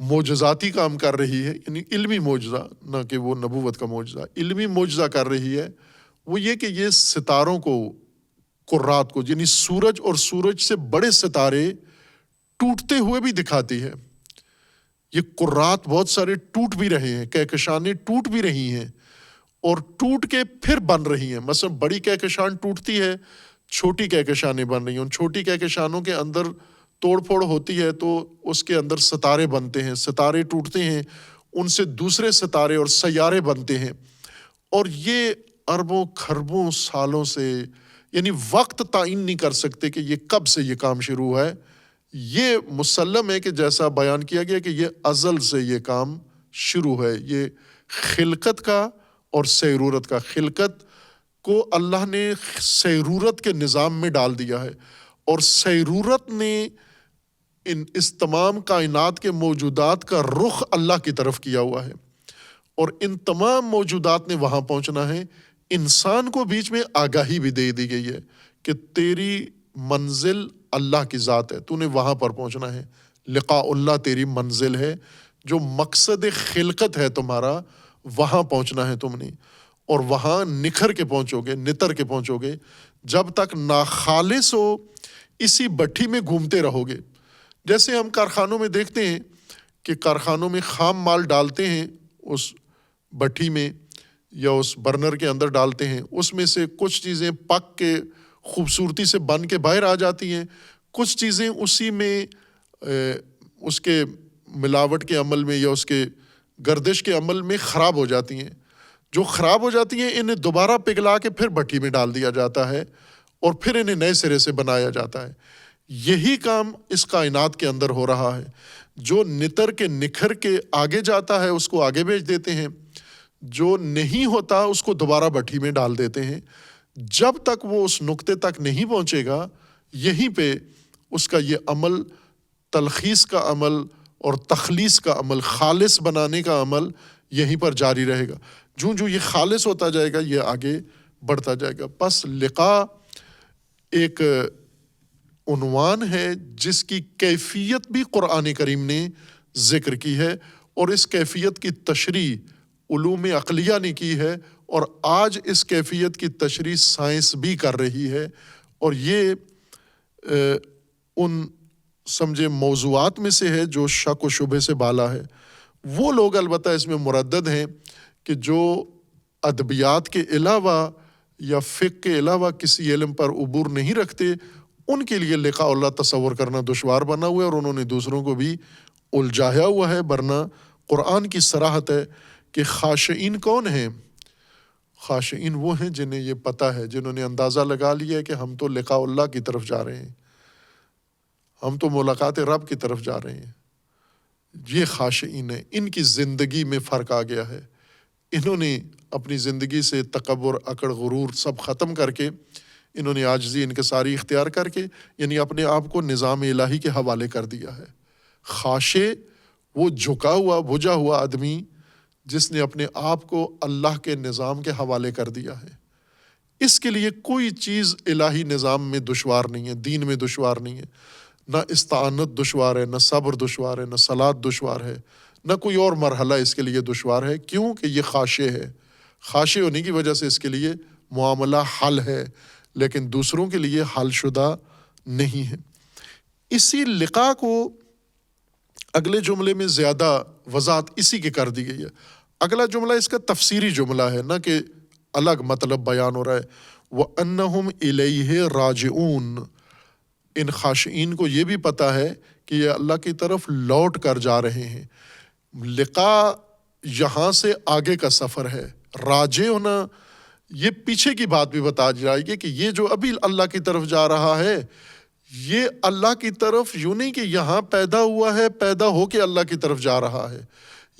معجزاتی کام کر رہی ہے، یعنی علمی معجزہ، نہ کہ وہ نبوت کا معجزہ، علمی معجزہ کر رہی ہے۔ وہ یہ کہ یہ ستاروں کو، قرات کو، یعنی سورج اور سورج سے بڑے ستارے ٹوٹتے ہوئے بھی دکھاتی ہے۔ یہ قرات بہت سارے ٹوٹ بھی رہے ہیں، کہکشانیں ٹوٹ بھی رہی ہیں اور ٹوٹ کے پھر بن رہی ہیں۔ مثلا بڑی کہکشان ٹوٹتی ہے، چھوٹی کہکشانیں بن رہی ہیں، ان چھوٹی کہکشانوں کے اندر توڑ پھوڑ ہوتی ہے تو اس کے اندر ستارے بنتے ہیں، ستارے ٹوٹتے ہیں، ان سے دوسرے ستارے اور سیارے بنتے ہیں، اور یہ اربوں کھربوں سالوں سے، یعنی وقت تعین نہیں کر سکتے کہ یہ کب سے یہ کام شروع ہے۔ یہ مسلم ہے کہ جیسا بیان کیا گیا کہ یہ ازل سے یہ کام شروع ہے، یہ خلقت کا اور سیرورت کا۔ خلقت کو اللہ نے سیرورت کے نظام میں ڈال دیا ہے، اور سیرورت نے اس تمام کائنات کے موجودات کا رخ اللہ کی طرف کیا ہوا ہے، اور ان تمام موجودات نے وہاں پہنچنا ہے۔ انسان کو بیچ میں آگاہی بھی دے دی گئی ہے کہ تیری منزل اللہ کی ذات ہے، تو نے وہاں پر پہنچنا ہے۔ لقاء اللہ تیری منزل ہے، جو مقصد خلقت ہے تمہارا، وہاں پہنچنا ہے تم نے، اور وہاں نکھر کے پہنچو گے، نتر کے پہنچو گے۔ جب تک ناخالص ہو اسی بٹھی میں گھومتے رہو گے۔ جیسے ہم کارخانوں میں دیکھتے ہیں کہ کارخانوں میں خام مال ڈالتے ہیں، اس بٹھی میں یا اس برنر کے اندر ڈالتے ہیں، اس میں سے کچھ چیزیں پک کے خوبصورتی سے بن کے باہر آ جاتی ہیں، کچھ چیزیں اسی میں اس کے ملاوٹ کے عمل میں یا اس کے گردش کے عمل میں خراب ہو جاتی ہیں۔ جو خراب ہو جاتی ہیں انہیں دوبارہ پگھلا کے پھر بھٹی میں ڈال دیا جاتا ہے اور پھر انہیں نئے سرے سے بنایا جاتا ہے۔ یہی کام اس کائنات کے اندر ہو رہا ہے۔ جو نتر کے نکھر کے آگے جاتا ہے اس کو آگے بھیج دیتے ہیں، جو نہیں ہوتا اس کو دوبارہ بھٹی میں ڈال دیتے ہیں۔ جب تک وہ اس نقطے تک نہیں پہنچے گا، یہیں پہ اس کا یہ عمل، تلخیص کا عمل اور تخلیص کا عمل، خالص بنانے کا عمل یہیں پر جاری رہے گا۔ جو یہ خالص ہوتا جائے گا یہ آگے بڑھتا جائے گا۔ پس لقاء ایک عنوان ہے جس کی کیفیت بھی قرآن کریم نے ذکر کی ہے، اور اس کیفیت کی تشریح علوم عقلیہ نے کی ہے، اور آج اس کیفیت کی تشریح سائنس بھی کر رہی ہے۔ اور یہ ان سمجھے موضوعات میں سے ہے جو شک و شبہ سے بالا ہے۔ وہ لوگ البتہ اس میں مردد ہیں کہ جو ادبیات کے علاوہ یا فقہ کے علاوہ کسی علم پر عبور نہیں رکھتے، ان کے لیے لقاء اللہ تصور کرنا دشوار بنا ہوا ہے، اور انہوں نے دوسروں کو بھی الجھایا ہوا ہے۔ ورنہ قرآن کی صراحت ہے کہ خاشعین کون ہیں؟ خاشعین وہ ہیں جنہیں یہ پتہ ہے، جنہوں نے اندازہ لگا لیا ہے کہ ہم تو لقاء اللہ کی طرف جا رہے ہیں، ہم تو ملاقات رب کی طرف جا رہے ہیں۔ یہ خاشعین ہیں، ان کی زندگی میں فرق آ گیا ہے۔ انہوں نے اپنی زندگی سے تکبر، اکڑ، غرور سب ختم کر کے، انہوں نے عاجزی، انکساری اختیار کر کے، یعنی اپنے آپ کو نظام الہی کے حوالے کر دیا ہے۔ خاشع وہ جھکا ہوا، بجھا ہوا آدمی جس نے اپنے آپ کو اللہ کے نظام کے حوالے کر دیا ہے۔ اس کے لیے کوئی چیز الہی نظام میں دشوار نہیں ہے، دین میں دشوار نہیں ہے، نہ استعانت دشوار ہے، نہ صبر دشوار ہے، نہ صلاۃ دشوار ہے، نہ کوئی اور مرحلہ اس کے لیے دشوار ہے۔ کیوں کہ یہ خاشع ہے۔ خاشع ہونے کی وجہ سے اس کے لیے معاملہ حل ہے، لیکن دوسروں کے لیے حل شدہ نہیں ہے۔ اسی لقاء کو اگلے جملے میں زیادہ وضاحت اسی کی کر دی گئی ہے. اگلا جملہ اس کا تفسیری جملہ ہے، نہ کہ الگ مطلب بیان ہو رہا ہے. وَأَنَّهُمْ إِلَيْهِ رَاجِعُونَ، ان خاشعین کو یہ بھی پتہ ہے کہ یہ اللہ کی طرف لوٹ کر جا رہے ہیں. لقاء یہاں سے آگے کا سفر ہے، راجع ہونا یہ پیچھے کی بات بھی بتا جائے گی کہ یہ جو ابھی اللہ کی طرف جا رہا ہے یہ اللہ کی طرف یوں نہیں کہ یہاں پیدا ہوا ہے، پیدا ہو کے اللہ کی طرف جا رہا ہے،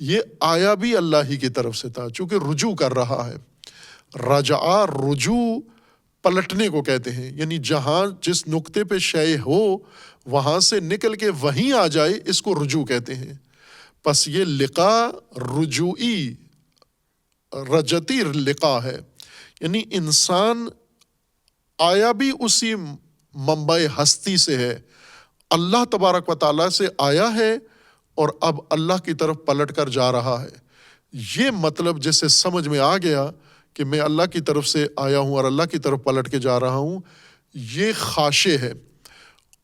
یہ آیا بھی اللہ ہی کی طرف سے تھا چونکہ رجوع کر رہا ہے. رجع رجوع پلٹنے کو کہتے ہیں، یعنی جہاں جس نقطے پہ شے ہو وہاں سے نکل کے وہیں آ جائے، اس کو رجوع کہتے ہیں. پس یہ لقاء رجوعی رجتی لقاء ہے، یعنی انسان آیا بھی اسی منبع ہستی سے ہے، اللہ تبارک و تعالیٰ سے آیا ہے اور اب اللہ کی طرف پلٹ کر جا رہا ہے. یہ مطلب جیسے سمجھ میں آ گیا کہ میں اللہ کی طرف سے آیا ہوں اور اللہ کی طرف پلٹ کے جا رہا ہوں، یہ خاشع ہے.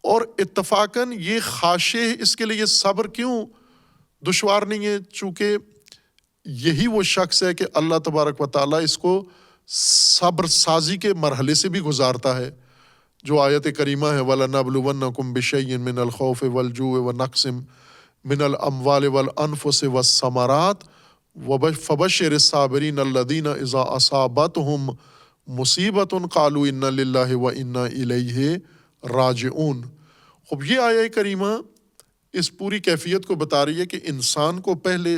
اور اتفاقاً یہ خاشع اس کے لیے یہ صبر کیوں دشوار نہیں ہے؟ چونکہ یہی وہ شخص ہے کہ اللہ تبارک و تعالیٰ اس کو صبر سازی کے مرحلے سے بھی گزارتا ہے، جو آیت کریمہ ہے وَلَنَبْلُوَنَّكُمْ بِشَيْءٍ مِّنَ الْخَوْفِ وَالْجُوعِ وَنَقْصٍ مِّنَ الْأَمْوَالِ وَالْأَنفُسِ وَالثَّمَرَاتِ فَبَشِّرِ الصَّابِرِينَ الَّذِينَ إِذَا أَصَابَتْهُمْ مُصِیبَةٌ قَالُوا إِنَّا لِلَّهِ وَإِنَّا إِلَيْهِ راجعون. خب یہ آیہ کریمہ اس پوری کیفیت کو بتا رہی ہے کہ انسان کو پہلے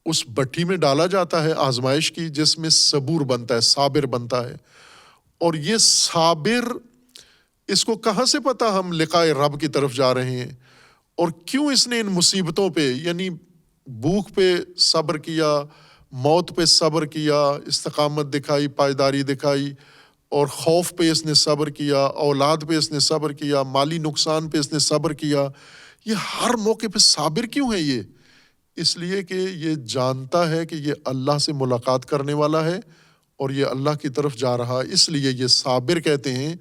اس بٹھی میں ڈالا جاتا ہے آزمائش کی، جس میں صبور بنتا ہے، صابر بنتا ہے. اور یہ صابر اس کو کہاں سے پتا ہم لقائے رب کی طرف جا رہے ہیں، اور کیوں اس نے ان مصیبتوں پہ یعنی بھوک پہ صبر کیا، موت پہ صبر کیا، استقامت دکھائی، پائیداری دکھائی، اور خوف پہ اس نے صبر کیا، اولاد پہ اس نے صبر کیا، مالی نقصان پہ اس نے صبر کیا. یہ ہر موقع پہ صابر کیوں ہے؟ یہ اس لیے کہ یہ جانتا ہے کہ یہ اللہ سے ملاقات کرنے والا ہے اور یہ اللہ کی طرف جا رہا ہے، اس لیے یہ صابر کہتے ہیں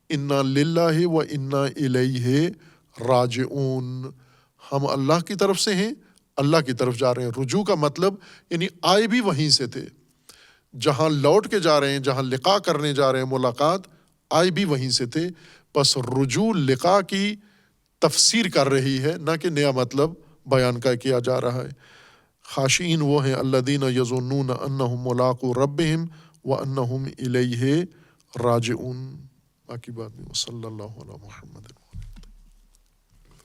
انا للہ و انا الیہ راجعون. ہم اللہ کی طرف سے ہیں، اللہ کی طرف جا رہے ہیں. رجوع کا مطلب یعنی آئے بھی وہیں سے تھے، جہاں لوٹ کے جا رہے ہیں، جہاں لقاء کرنے جا رہے ہیں، ملاقات، آئے بھی وہیں سے تھے. بس رجوع لقاء کی تفسیر کر رہی ہے، نہ کہ نیا مطلب بیان کا کیا جا رہا ہے. خاشعین وہ ہیں الذین یظنون انہم ملاقو ربہم وانہم الیہ راجعون. باقی بات میں صلی اللہ علیہ محمد.